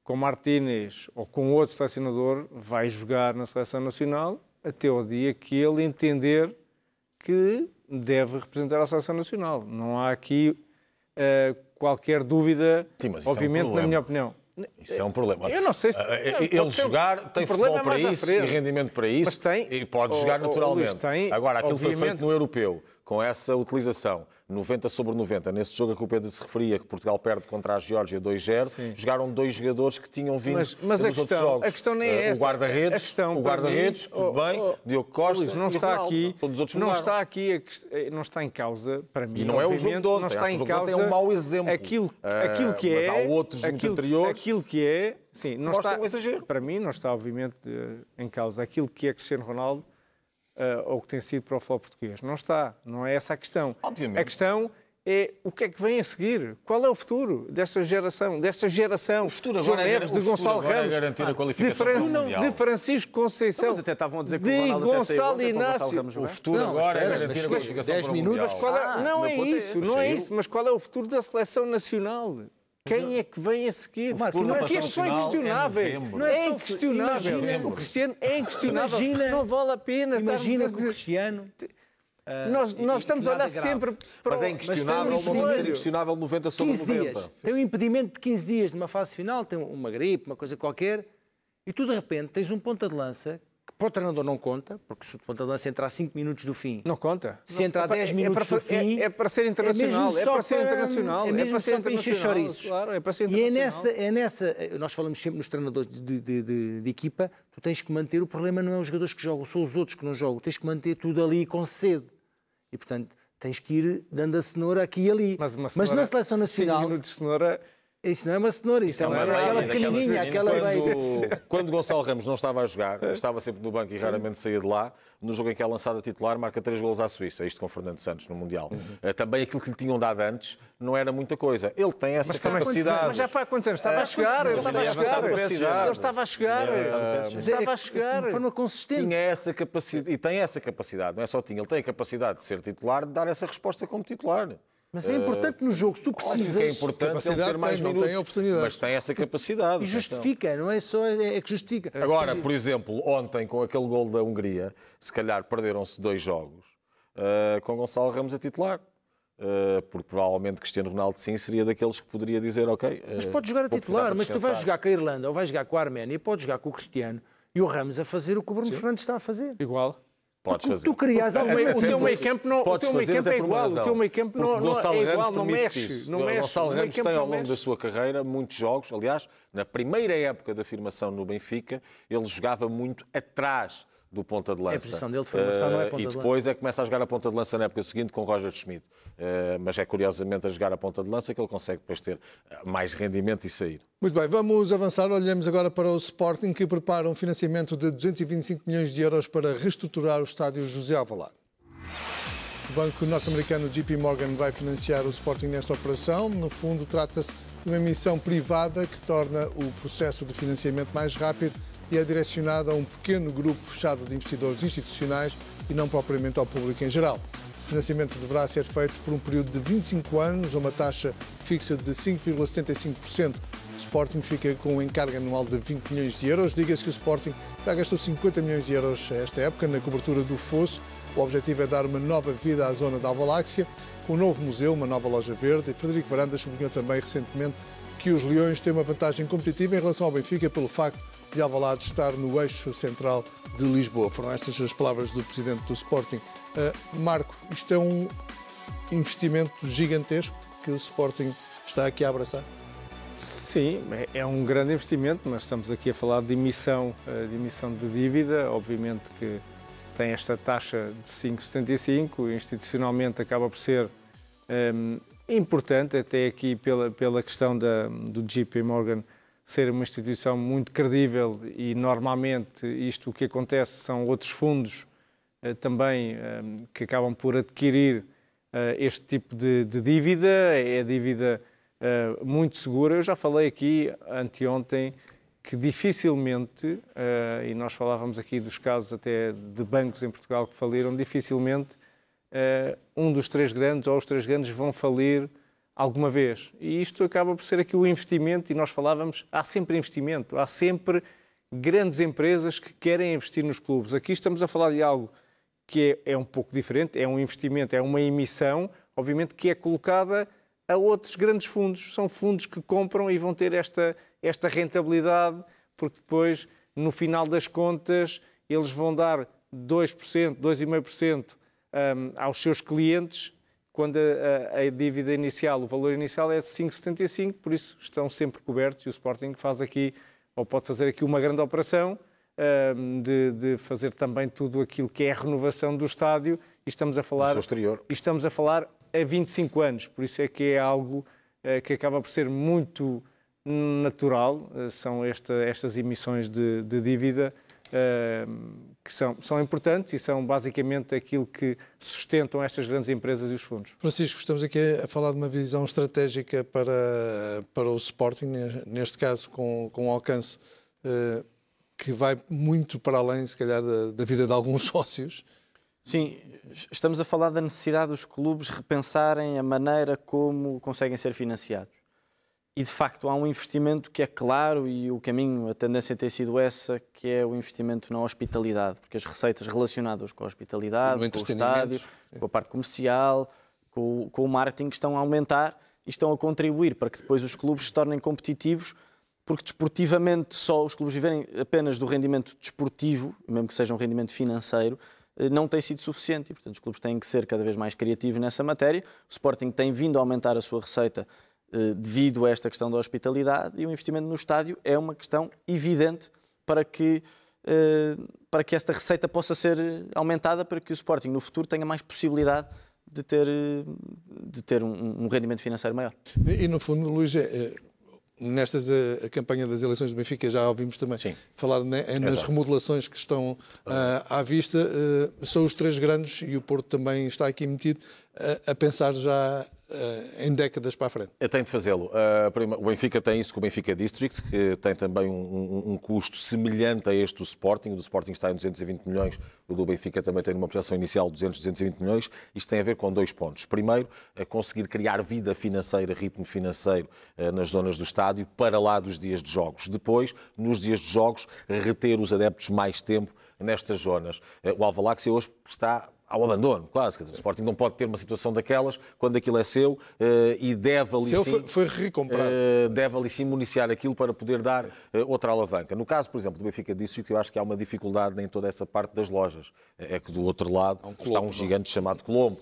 com Martínez ou com outro selecionador, vai jogar na Seleção Nacional até ao dia que ele entender que deve representar a Seleção Nacional. Não há aqui qualquer dúvida, obviamente, na minha opinião. Isso é um problema. Eu não sei se... Ele jogar, tem futebol para isso e rendimento para isso e pode jogar naturalmente. Agora, aquilo foi feito no Europeu, com essa utilização, 90/90, nesse jogo a que o Pedro se referia, que Portugal perde contra a Geórgia 2-0, jogaram 2 jogadores que tinham vindo dos outros jogos. A questão nem é essa. O guarda-redes, tudo bem, Diogo Costa, não está aqui, todos os outros não está em causa, para mim, e não é o jogo de ontem, não está em causa, é um mau exemplo. Aquilo que é, mas há outros muito anteriores. Aquilo que é, sim, não está, um exagero. Para mim não está, obviamente, em causa aquilo que é Cristiano Ronaldo, ou que tem sido para o futebol português. Não está. Não é essa a questão. Obviamente. A questão é o que é que vem a seguir. Qual é o futuro desta geração? O futuro agora João Neves, de Gonçalo Ramos, de Francisco Conceição, mas até estavam a dizer que de o Ronaldo Gonçalo Inácio. O futuro agora é garantir a qualificação para o Mundial. Não é isso. Mas qual é o futuro da Seleção Nacional? Quem é que vem a seguir? Não é que são inquestionáveis. É inquestionável. O Cristiano é inquestionável. Não vale a pena. Imagina que o Cristiano Nós estamos a olhar sempre para Mas é inquestionável, não tem que ser inquestionável 90 sobre 90. Dias. Tem um impedimento de 15 dias numa fase final, tem uma gripe, uma coisa qualquer, e tu de repente tens um ponta de lança que para o treinador não conta, porque se o ponta de lança entrar 5 minutos do fim... Não conta. Se entrar 10 minutos do fim... É para ser internacional. É para ser internacional. É mesmo só para encher chouriços. Claro, é para ser internacional. E é nessa... Nós falamos sempre nos treinadores de equipa, tu tens que manter... O problema não é os jogadores que jogam, são os outros que não jogam. Tens que manter tudo ali com sede. E, portanto, tens que ir dando a cenoura aqui e ali. Mas na Seleção Nacional... 5 minutos de cenoura... Isso não é uma cenoura, isso é aquela pequenininha, aquela beira. Quando Gonçalo Ramos não estava a jogar, estava sempre no banco e raramente saía de lá, no jogo em que é lançado a titular, marca 3 golos à Suíça, isto com Fernando Santos no Mundial. Também aquilo que lhe tinham dado antes não era muita coisa. Ele tem essa capacidade. Mas já foi há quantos anos? Estava a chegar, ele estava a chegar. De forma consistente. Tinha essa capacidade, e tem essa capacidade, não é só tinha, ele tem a capacidade de ser titular, de dar essa resposta como titular. Mas é importante no jogo, se tu precisas... É importante ele ter mais minutos, tem oportunidade. Mas tem essa capacidade. E justifica, não é só... É que justifica. Agora, por exemplo, ontem, com aquele gol da Hungria, se calhar perderam-se 2 jogos com Gonçalo Ramos a titular. Porque provavelmente Cristiano Ronaldo, sim, seria daqueles que poderia dizer, ok... Mas pode jogar a titular, mas tu vais jogar com a Irlanda ou vais jogar com a Arménia, podes jogar com o Cristiano e o Ramos a fazer o que o Bruno Fernandes está a fazer. Igual. Podes fazer. Tu crias o teu meio campo é igual. O teu meio campo não é igual, não mexe. Gonçalo Ramos tem ao longo da sua carreira muitos jogos. Aliás, na primeira época da afirmação no Benfica, ele jogava muito atrás do ponta de lança. A posição dele de formação não é ponta de lança. E depois é que começa a jogar a ponta de lança na época seguinte com Roger Schmidt. Mas é curiosamente a jogar a ponta de lança que ele consegue depois ter mais rendimento e sair. Muito bem, vamos avançar. Olhamos agora para o Sporting, que prepara um financiamento de 225 milhões de euros para reestruturar o estádio José Alvalade. O banco norte-americano JP Morgan vai financiar o Sporting nesta operação. No fundo, trata-se de uma emissão privada que torna o processo de financiamento mais rápido e é direcionada a um pequeno grupo fechado de investidores institucionais e não propriamente ao público em geral. O financiamento deverá ser feito por um período de 25 anos, a uma taxa fixa de 5,75%. O Sporting fica com um encargo anual de 20 milhões de euros. Diga-se que o Sporting já gastou 50 milhões de euros esta época na cobertura do fosso. O objetivo é dar uma nova vida à zona da Alvaláxia, com um novo museu, uma nova loja verde. E Frederico Varandas sublinhou também recentemente que os Leões têm uma vantagem competitiva em relação ao Benfica pelo facto de Alvalade estar no eixo central de Lisboa. Foram estas as palavras do presidente do Sporting. Marco, isto é um investimento gigantesco que o Sporting está aqui a abraçar? Sim, é um grande investimento, mas estamos aqui a falar de emissão de dívida. Obviamente que tem esta taxa de 5,75, institucionalmente acaba por ser importante, até aqui pela questão do JP Morgan ser uma instituição muito credível e normalmente isto o que acontece são outros fundos também que acabam por adquirir este tipo de dívida, é dívida muito segura. Eu já falei aqui anteontem que dificilmente, e nós falávamos aqui dos casos até de bancos em Portugal que faliram, dificilmente um dos 3 grandes ou os 3 grandes vão falir alguma vez. E isto acaba por ser aqui o investimento, e nós falávamos, há sempre investimento, há sempre grandes empresas que querem investir nos clubes. Aqui estamos a falar de algo que é um pouco diferente, é um investimento, é uma emissão, obviamente que é colocada a outros grandes fundos. São fundos que compram e vão ter esta rentabilidade, porque depois, no final das contas, eles vão dar 2%, 2,5% aos seus clientes, quando a dívida inicial, o valor inicial é de 5,75, por isso estão sempre cobertos e o Sporting faz aqui, ou pode fazer aqui uma grande operação de fazer também tudo aquilo que é a renovação do estádio e estamos a falar a 25 anos, por isso é que é algo que acaba por ser muito natural, são estas emissões de dívida que são importantes e são basicamente aquilo que sustentam estas grandes empresas e os fundos. Francisco, estamos aqui a falar de uma visão estratégica para o Sporting, neste caso com alcance que vai muito para além, se calhar, da vida de alguns sócios. Sim, estamos a falar da necessidade dos clubes repensarem a maneira como conseguem ser financiados. E, de facto, há um investimento que é claro e o caminho, a tendência tem sido essa, que é o investimento na hospitalidade, porque as receitas relacionadas com a hospitalidade, com o estádio, com a parte comercial, com o marketing estão a aumentar e estão a contribuir para que depois os clubes se tornem competitivos, porque desportivamente só os clubes viverem apenas do rendimento desportivo, mesmo que seja um rendimento financeiro, não tem sido suficiente e, portanto, os clubes têm que ser cada vez mais criativos nessa matéria. O Sporting tem vindo a aumentar a sua receita devido a esta questão da hospitalidade e o investimento no estádio é uma questão evidente para que esta receita possa ser aumentada, para que o Sporting no futuro tenha mais possibilidade de ter um rendimento financeiro maior. E no fundo, Luís, a campanha das eleições do Benfica já ouvimos também falar nas remodelações que estão à vista. São os três grandes e o Porto também está aqui metido a pensar já em décadas para a frente. Tem de fazê-lo. O Benfica tem isso com o Benfica District, que tem também um custo semelhante a este do Sporting. O do Sporting está em 220 milhões, o do Benfica também tem uma projeção inicial de 220 milhões. Isto tem a ver com 2 pontos. Primeiro, conseguir criar vida financeira, ritmo financeiro nas zonas do estádio, para lá dos dias de jogos. Depois, nos dias de jogos, reter os adeptos mais tempo nestas zonas. O Alvalade hoje está ao abandono, quase. O Sporting não pode ter uma situação daquelas quando aquilo é seu e deve ali foi recomprado. Deve ali sim municiar aquilo para poder dar outra alavanca. No caso, por exemplo, do Benfica disse que eu acho que há uma dificuldade em toda essa parte das lojas. É que do outro lado está um gigante chamado Colombo.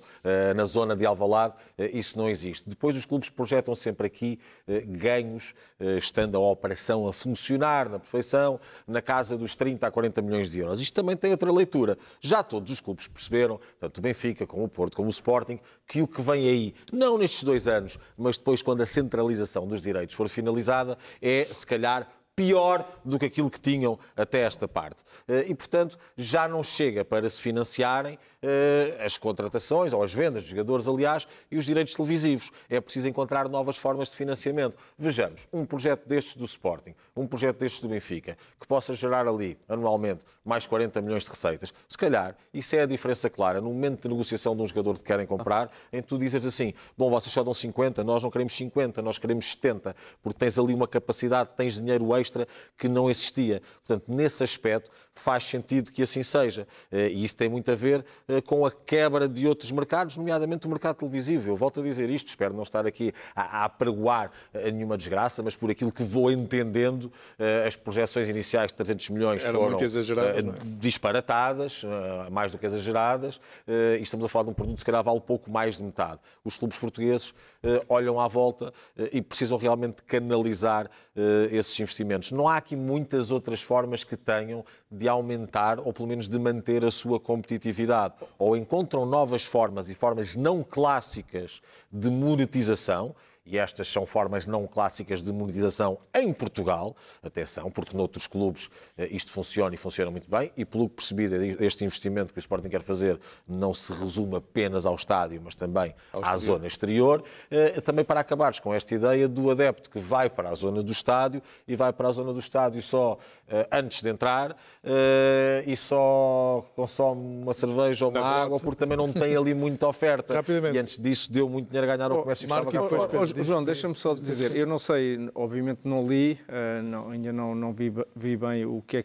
Na zona de Alvalade isso não existe. Depois os clubes projetam sempre aqui ganhos, estando a operação a funcionar na perfeição, na casa dos 30 a 40 milhões de euros. Isto também tem outra leitura. Já todos os clubes perceberam, tanto o Benfica, como o Porto, como o Sporting, que o que vem aí, não nestes 2 anos, mas depois quando a centralização dos direitos for finalizada, é, se calhar, pior do que aquilo que tinham até esta parte. E, portanto, já não chega para se financiarem as contratações, ou as vendas de jogadores, aliás, e os direitos televisivos. É preciso encontrar novas formas de financiamento. Vejamos, um projeto destes do Sporting, um projeto destes do Benfica, que possa gerar ali, anualmente, mais 40 milhões de receitas. Se calhar, isso é a diferença clara. No momento de negociação de um jogador que querem comprar, em que tu dizes assim, bom, vocês só dão 50, nós não queremos 50, nós queremos 70, porque tens ali uma capacidade, tens dinheiro extra que não existia. Portanto, nesse aspecto, faz sentido que assim seja. E isso tem muito a ver com a quebra de outros mercados, nomeadamente o mercado televisivo. Eu volto a dizer isto, espero não estar aqui a apregoar nenhuma desgraça, mas por aquilo que vou entendendo, as projeções iniciais de 300 milhões foram muito exageradas, não é? Disparatadas, mais do que exageradas, e estamos a falar de um produto que se calhar vale pouco mais de metade. Os clubes portugueses olham à volta e precisam realmente canalizar esses investimentos. Não há aqui muitas outras formas que tenham de aumentar ou pelo menos de manter a sua competitividade. Ou encontram novas formas e formas não clássicas de monetização, e estas são formas não clássicas de monetização em Portugal, atenção, porque noutros clubes isto funciona e funciona muito bem, e pelo que percebi este investimento que o Sporting quer fazer não se resume apenas ao estádio, mas também à zona exterior, também para acabares com esta ideia do adepto que vai para a zona do estádio e vai para a zona do estádio só antes de entrar e só consome uma cerveja ou uma água, porque também não tem ali muita oferta. E antes disso deu muito dinheiro a ganhar ao comércio exterior. João, deixa-me só dizer, eu não sei, obviamente não li, ainda não vi bem o que é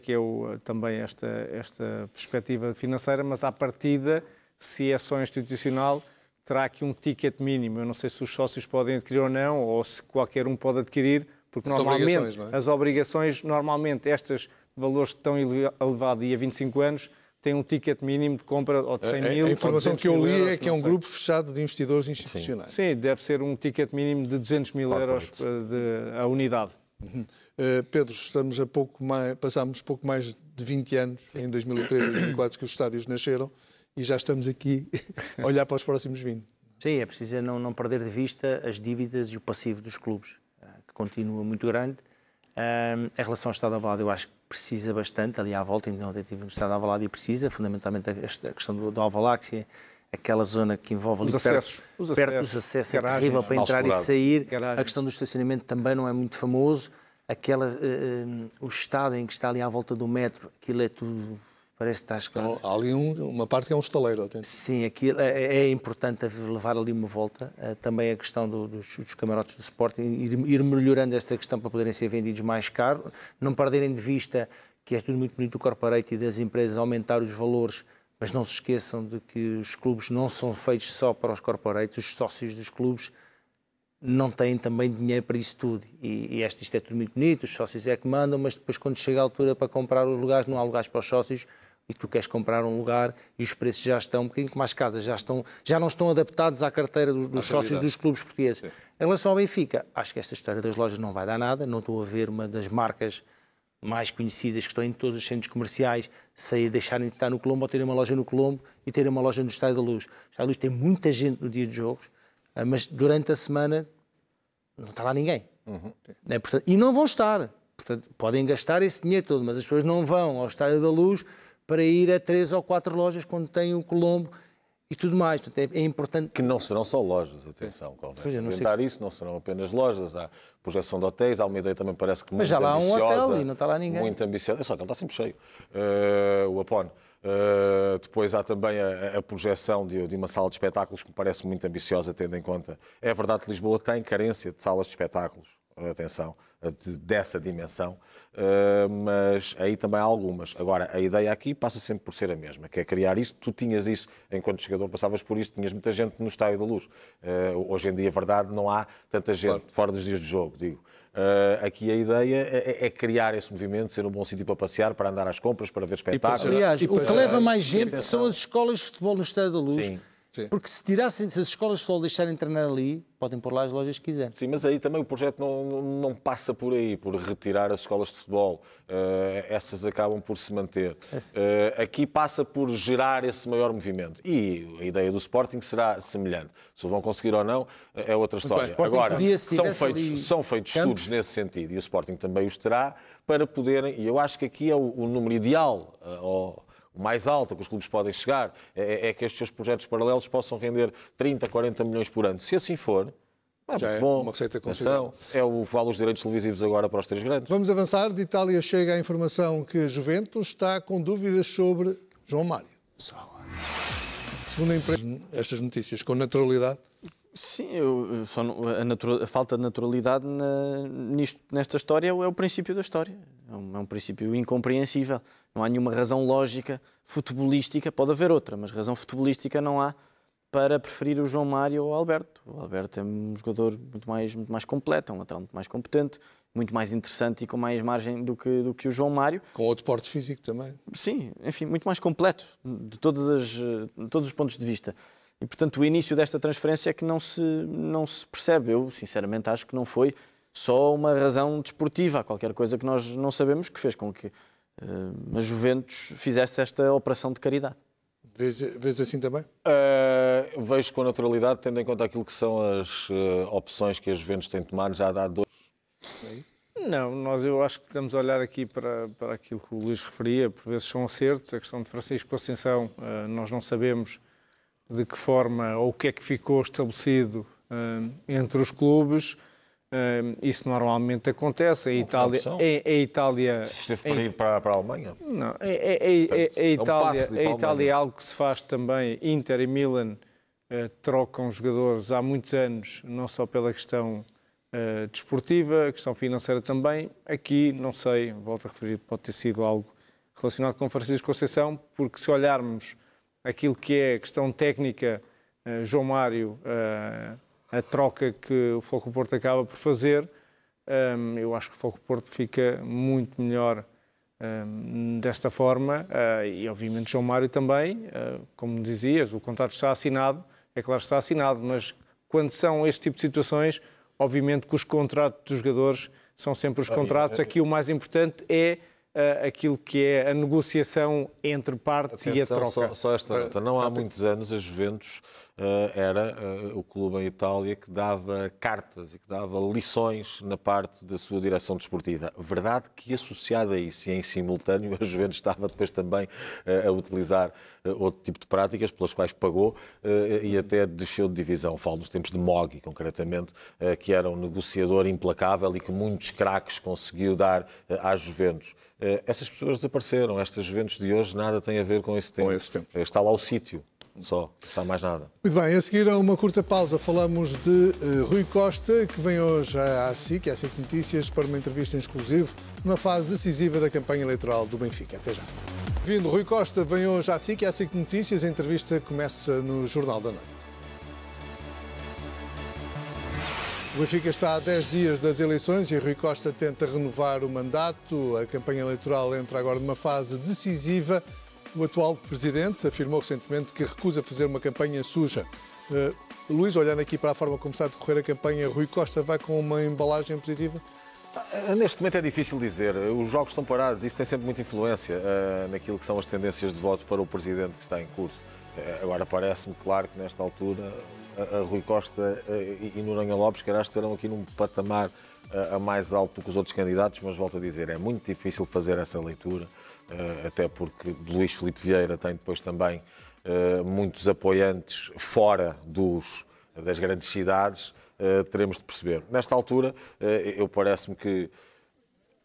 também esta perspectiva financeira, mas à partida, se é só institucional, terá aqui um ticket mínimo. Eu não sei se os sócios podem adquirir ou não, ou se qualquer um pode adquirir, porque normalmente as obrigações, normalmente estes valores tão elevados e a 25 anos, tem um ticket mínimo de compra ou de 100 mil. A informação que eu li é que é um grupo fechado de investidores institucionais. Sim, deve ser um ticket mínimo de 200 mil euros a unidade. Pedro, passámos pouco mais de 20 anos, em 2003, 2004, que os estádios nasceram, e já estamos aqui a olhar para os próximos 20. Sim, é preciso não perder de vista as dívidas e o passivo dos clubes, que continua muito grande. Em relação ao Estado de Alvalade, eu acho que precisa bastante, ali à volta, ainda ontem estive no Estado de Alvalade e precisa, fundamentalmente a questão do Alvaláxia, aquela zona que envolve ali perto dos acessos, é terrível para entrar e sair. A questão do estacionamento também não é muito famoso. O estado em que está ali à volta do metro, aquilo é tudo Parece que estás quase... Há ali uma parte que é um estaleiro. Até. Sim, aquilo é importante levar ali uma volta. Também a questão dos camarotes do Sporting, ir melhorando esta questão para poderem ser vendidos mais caro, não perderem de vista que é tudo muito bonito do corporate e das empresas aumentar os valores, mas não se esqueçam de que os clubes não são feitos só para os corporates, os sócios dos clubes não têm também dinheiro para isso tudo. E isto é tudo muito bonito, os sócios é que mandam, mas depois quando chega a altura para comprar os lugares, não há lugares para os sócios, e tu queres comprar um lugar e os preços já estão, um bocadinho como as casas, já não estão adaptados à carteira dos sócios dos clubes portugueses. Sim. Em relação ao Benfica, acho que esta história das lojas não vai dar nada, não estou a ver uma das marcas mais conhecidas que estão em todos os centros comerciais deixarem de estar no Colombo ou terem uma loja no Colombo e terem uma loja no Estádio da Luz. O Estádio da Luz tem muita gente no dia de jogos, mas durante a semana não está lá ninguém. Portanto, e não vão estar. Portanto, podem gastar esse dinheiro todo, mas as pessoas não vão ao Estádio da Luz para ir a 3 ou 4 lojas quando tem o Colombo e tudo mais. Portanto, é importante... Que não serão só lojas, atenção. Inventar isso, não serão apenas lojas. Há projeção de hotéis, há uma ideia também parece que muito ambiciosa. Mas já lá há um hotel e não está lá ninguém. Muito ambiciosa. Só que ele está sempre cheio. O Apone. Depois há também a projeção de uma sala de espetáculos que me parece muito ambiciosa, tendo em conta... É verdade que Lisboa tem carência de salas de espetáculos. Atenção, dessa dimensão, mas aí também há algumas. Agora, a ideia aqui passa sempre por ser a mesma, que é criar isso. Tu tinhas isso, enquanto jogador passavas por isso, tinhas muita gente no Estádio da Luz. Hoje em dia, é verdade, não há tanta gente fora dos dias de jogo, digo. Aqui a ideia é criar esse movimento, ser um bom sítio para passear, para andar às compras, para ver espetáculos. Aliás, o que leva mais gente são as escolas de futebol no Estádio da Luz. Sim. Sim. Porque se as escolas de futebol deixarem de treinar ali, podem pôr lá as lojas que quiserem. Sim, mas aí também o projeto não passa por aí, por retirar as escolas de futebol. Essas acabam por se manter. Aqui passa por gerar esse maior movimento. E a ideia do Sporting será semelhante. Se o vão conseguir ou não, é outra história. Agora, são feitos estudos nesse sentido, e o Sporting também os terá, para poderem... E eu acho que aqui é o número ideal, o mais alto que os clubes podem chegar, é que estes seus projetos paralelos possam render 30, 40 milhões por ano. Se assim for, já bom, uma receita considerável. É o que vale os direitos televisivos agora para os 3 grandes. Vamos avançar. De Itália chega a informação que a Juventus está com dúvidas sobre João Mário. Segundo a imprensa, estas notícias com naturalidade? Sim, a falta de naturalidade nesta história é o princípio da história. É um princípio incompreensível. Não há nenhuma razão lógica futebolística, pode haver outra, mas razão futebolística não há para preferir o João Mário ao Alberto. O Alberto é um jogador muito mais completo, é um lateral muito mais competente, muito mais interessante e com mais margem do que o João Mário. Com outro porte físico também. Sim, enfim, muito mais completo de todos os pontos de vista. E, portanto, o início desta transferência é que não se percebe. Eu, sinceramente, acho que não foi só uma razão desportiva, qualquer coisa que nós não sabemos, que fez com que a Juventus fizesse esta operação de caridade. Vês assim também? Vejo com naturalidade, tendo em conta aquilo que são as opções que a Juventus tem tomado, já há 2. É isso? Não, eu acho que estamos a olhar aqui para aquilo que o Luís referia, por vezes são acertos. A questão de Francisco Conceição, nós não sabemos de que forma ou o que é que ficou estabelecido entre os clubes. Isso normalmente acontece. A Itália esteve para ir para a Alemanha? Não, a Itália é algo que se faz também. Inter e Milan trocam jogadores há muitos anos, não só pela questão desportiva, a questão financeira também. Aqui, não sei, volto a referir, pode ter sido algo relacionado com Francisco Conceição, porque se olharmos aquilo que é a questão técnica, João Mário, a troca que o Foco Porto acaba por fazer, eu acho que o Foco Porto fica muito melhor desta forma e obviamente João Mário também, como dizias, o contrato está assinado, é claro que está assinado, mas quando são este tipo de situações, obviamente que os contratos dos jogadores são sempre os contratos. Aqui o mais importante é aquilo que é a negociação entre partes. Atenção, e a troca. Só esta nota. Não há muitos anos a Juventus era o clube em Itália que dava cartas e que dava lições na parte da sua direção desportiva. Verdade que associada a isso e em simultâneo a Juventus estava depois também a utilizar outro tipo de práticas pelas quais pagou e até desceu de divisão. Falo dos tempos de Moggi, concretamente, que era um negociador implacável e que muitos craques conseguiu dar à Juventus. Essas pessoas desapareceram. Estas Juventus de hoje nada tem a ver com esse tempo. Está lá o sítio, só. Não está mais nada. Muito bem, a seguir a uma curta pausa falamos de Rui Costa, que vem hoje à SIC, à SIC Notícias, para uma entrevista em exclusivo, numa fase decisiva da campanha eleitoral do Benfica. Até já. Vindo, Rui Costa vem hoje à SIC, à SIC Notícias. A entrevista começa no Jornal da Noite. O Benfica está a 10 dias das eleições e Rui Costa tenta renovar o mandato. A campanha eleitoral entra agora numa fase decisiva. O atual presidente afirmou recentemente que recusa fazer uma campanha suja. Luís, olhando aqui para a forma como está a decorrer a campanha, Rui Costa vai com uma embalagem positiva? Neste momento é difícil dizer. Os jogos estão parados. Isso tem sempre muita influência naquilo que são as tendências de voto para o presidente que está em curso. Agora parece-me claro que nesta altura a Rui Costa e Noronha Lopes estarão aqui num patamar a mais alto do que os outros candidatos, mas volto a dizer, é muito difícil fazer essa leitura, até porque Luís Filipe Vieira tem depois também muitos apoiantes fora das grandes cidades. Teremos de perceber. Nesta altura, eu parece-me que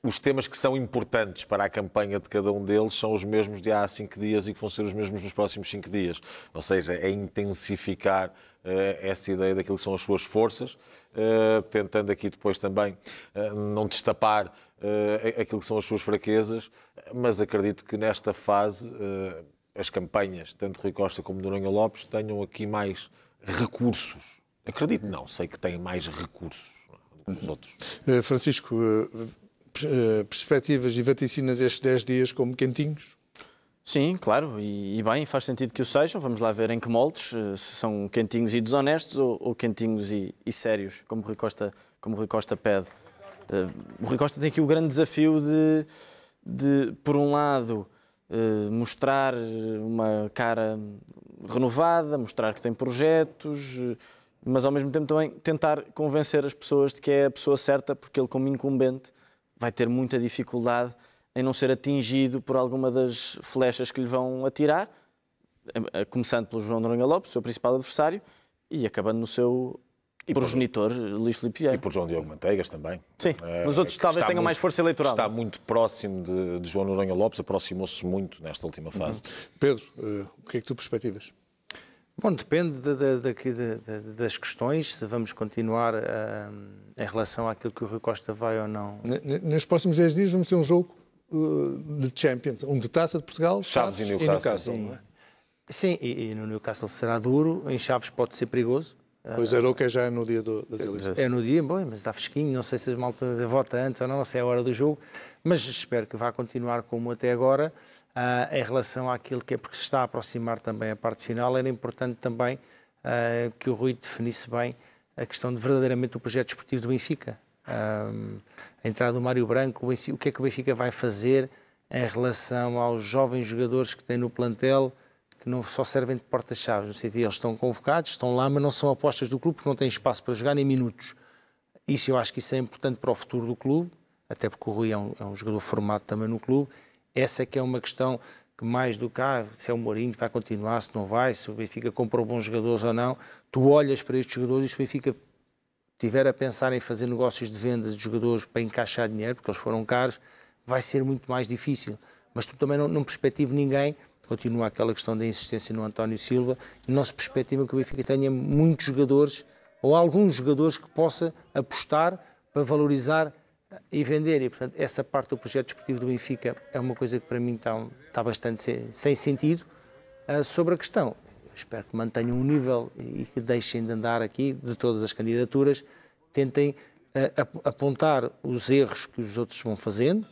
os temas que são importantes para a campanha de cada um deles são os mesmos de há 5 dias e que vão ser os mesmos nos próximos 5 dias. Ou seja, é intensificar essa ideia daquilo que são as suas forças, tentando aqui depois também não destapar aquilo que são as suas fraquezas, mas acredito que nesta fase as campanhas, tanto Rui Costa como Noronha Lopes, tenham aqui mais recursos. Acredito não, sei que têm mais recursos do que os outros. Francisco, perspectivas e vaticinas estes 10 dias como quentinhos? Sim, claro, e bem, faz sentido que o sejam. Vamos lá ver em que moldes, se são quentinhos e desonestos ou quentinhos e sérios, como Rui Costa pede. O Rui Costa tem aqui o grande desafio de por um lado, mostrar uma cara renovada, mostrar que tem projetos, mas ao mesmo tempo também tentar convencer as pessoas de que é a pessoa certa, porque ele, como incumbente, vai ter muita dificuldade em não ser atingido por alguma das flechas que lhe vão atirar, começando pelo João Noronha Lopes, o seu principal adversário, e acabando no seu progenitor, Luís Filipe Vieira. E por João Diogo Manteigas também. Sim, mas outros talvez tenham mais força eleitoral. Está muito próximo de João Noronha Lopes, aproximou-se muito nesta última fase. Pedro, o que é que tu perspectivas? Bom, depende das questões, se vamos continuar em relação àquilo que o Rui Costa vai ou não. Nos próximos 10 dias vamos ter um jogo de Champions, de Taça de Portugal, Chaves e Newcastle. Não é? Sim, e no Newcastle será duro, em Chaves pode ser perigoso. Pois era o que é já no dia das eleições. É no dia, bom, mas está fresquinho, não sei se a malta vota antes ou não sei a hora do jogo, mas espero que vá continuar como até agora. Em relação àquilo que é, porque se está a aproximar também a parte final, era importante também que o Rui definisse bem a questão de verdadeiramente o projeto desportivo do Benfica. A entrada do Mário Branco, o que é que o Benfica vai fazer em relação aos jovens jogadores que tem no plantel, que não só servem de porta-chaves, no sentido, eles estão convocados, estão lá, mas não são apostas do clube, porque não têm espaço para jogar nem minutos. Eu acho que isso é importante para o futuro do clube, até porque o Rui é um jogador formado também no clube. Essa é que é uma questão que mais do que se é o Mourinho que vai continuar, se não vai, se o Benfica comprou bons jogadores ou não, tu olhas para estes jogadores e se o Benfica estiver a pensar em fazer negócios de vendas de jogadores para encaixar dinheiro, porque eles foram caros, vai ser muito mais difícil. Mas tu também não perspectivas ninguém, continua aquela questão da insistência no António Silva, e não se perspectiva que o Benfica tenha muitos jogadores, ou alguns jogadores que possa apostar para valorizar e vender. E, portanto, essa parte do projeto desportivo do Benfica é uma coisa que para mim está bastante sem sentido. Sobre a questão, eu espero que mantenham um nível e que deixem de andar aqui de todas as candidaturas, tentem apontar os erros que os outros vão fazendo.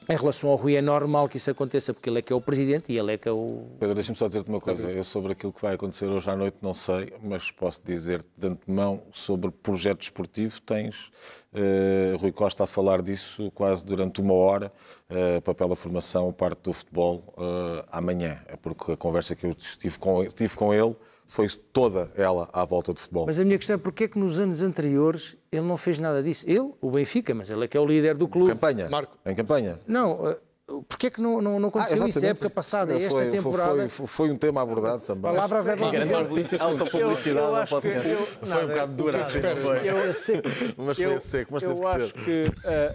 Em relação ao Rui, é normal que isso aconteça, porque ele é que é o presidente e ele é que é o... Pedro, deixa-me só dizer-te uma coisa. Eu sobre aquilo que vai acontecer hoje à noite não sei, mas posso dizer-te de antemão sobre projeto desportivo. Tens Rui Costa a falar disso quase durante 1 hora, papel da formação, parte do futebol, amanhã. É porque a conversa que eu tive com ele foi toda ela à volta de futebol. Mas a minha questão é porque é que nos anos anteriores ele não fez nada disso? Ele, o Benfica, mas ele é que é o líder do clube. Campanha? Marco. Em campanha? Não, Porquê é que não aconteceu isso? Época passada, esta temporada... Foi um tema abordado também. Palavras é autopublicidade no podcast. Foi um bocado dura, mas foi seco, mas teve Eu que acho ser. que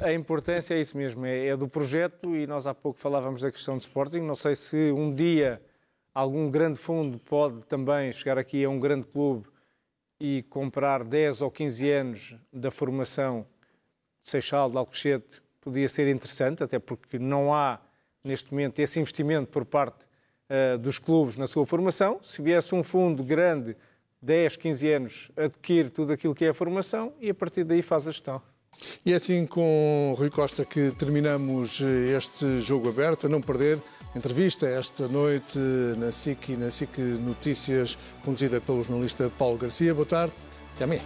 a importância é isso mesmo, é do projeto, e nós há pouco falávamos da questão de Sporting. Não sei se um dia algum grande fundo pode também chegar aqui a um grande clube e comprar 10 ou 15 anos da formação de Seixal, de Alcochete. Podia ser interessante, até porque não há neste momento esse investimento por parte dos clubes na sua formação. Se viesse um fundo grande, 10, 15 anos, adquire tudo aquilo que é a formação e a partir daí faz a gestão. E é assim com Rui Costa que terminamos este Jogo Aberto. A não perder, entrevista esta noite na SIC e na SIC Notícias, conduzida pelo jornalista Paulo Garcia. Boa tarde, até amanhã.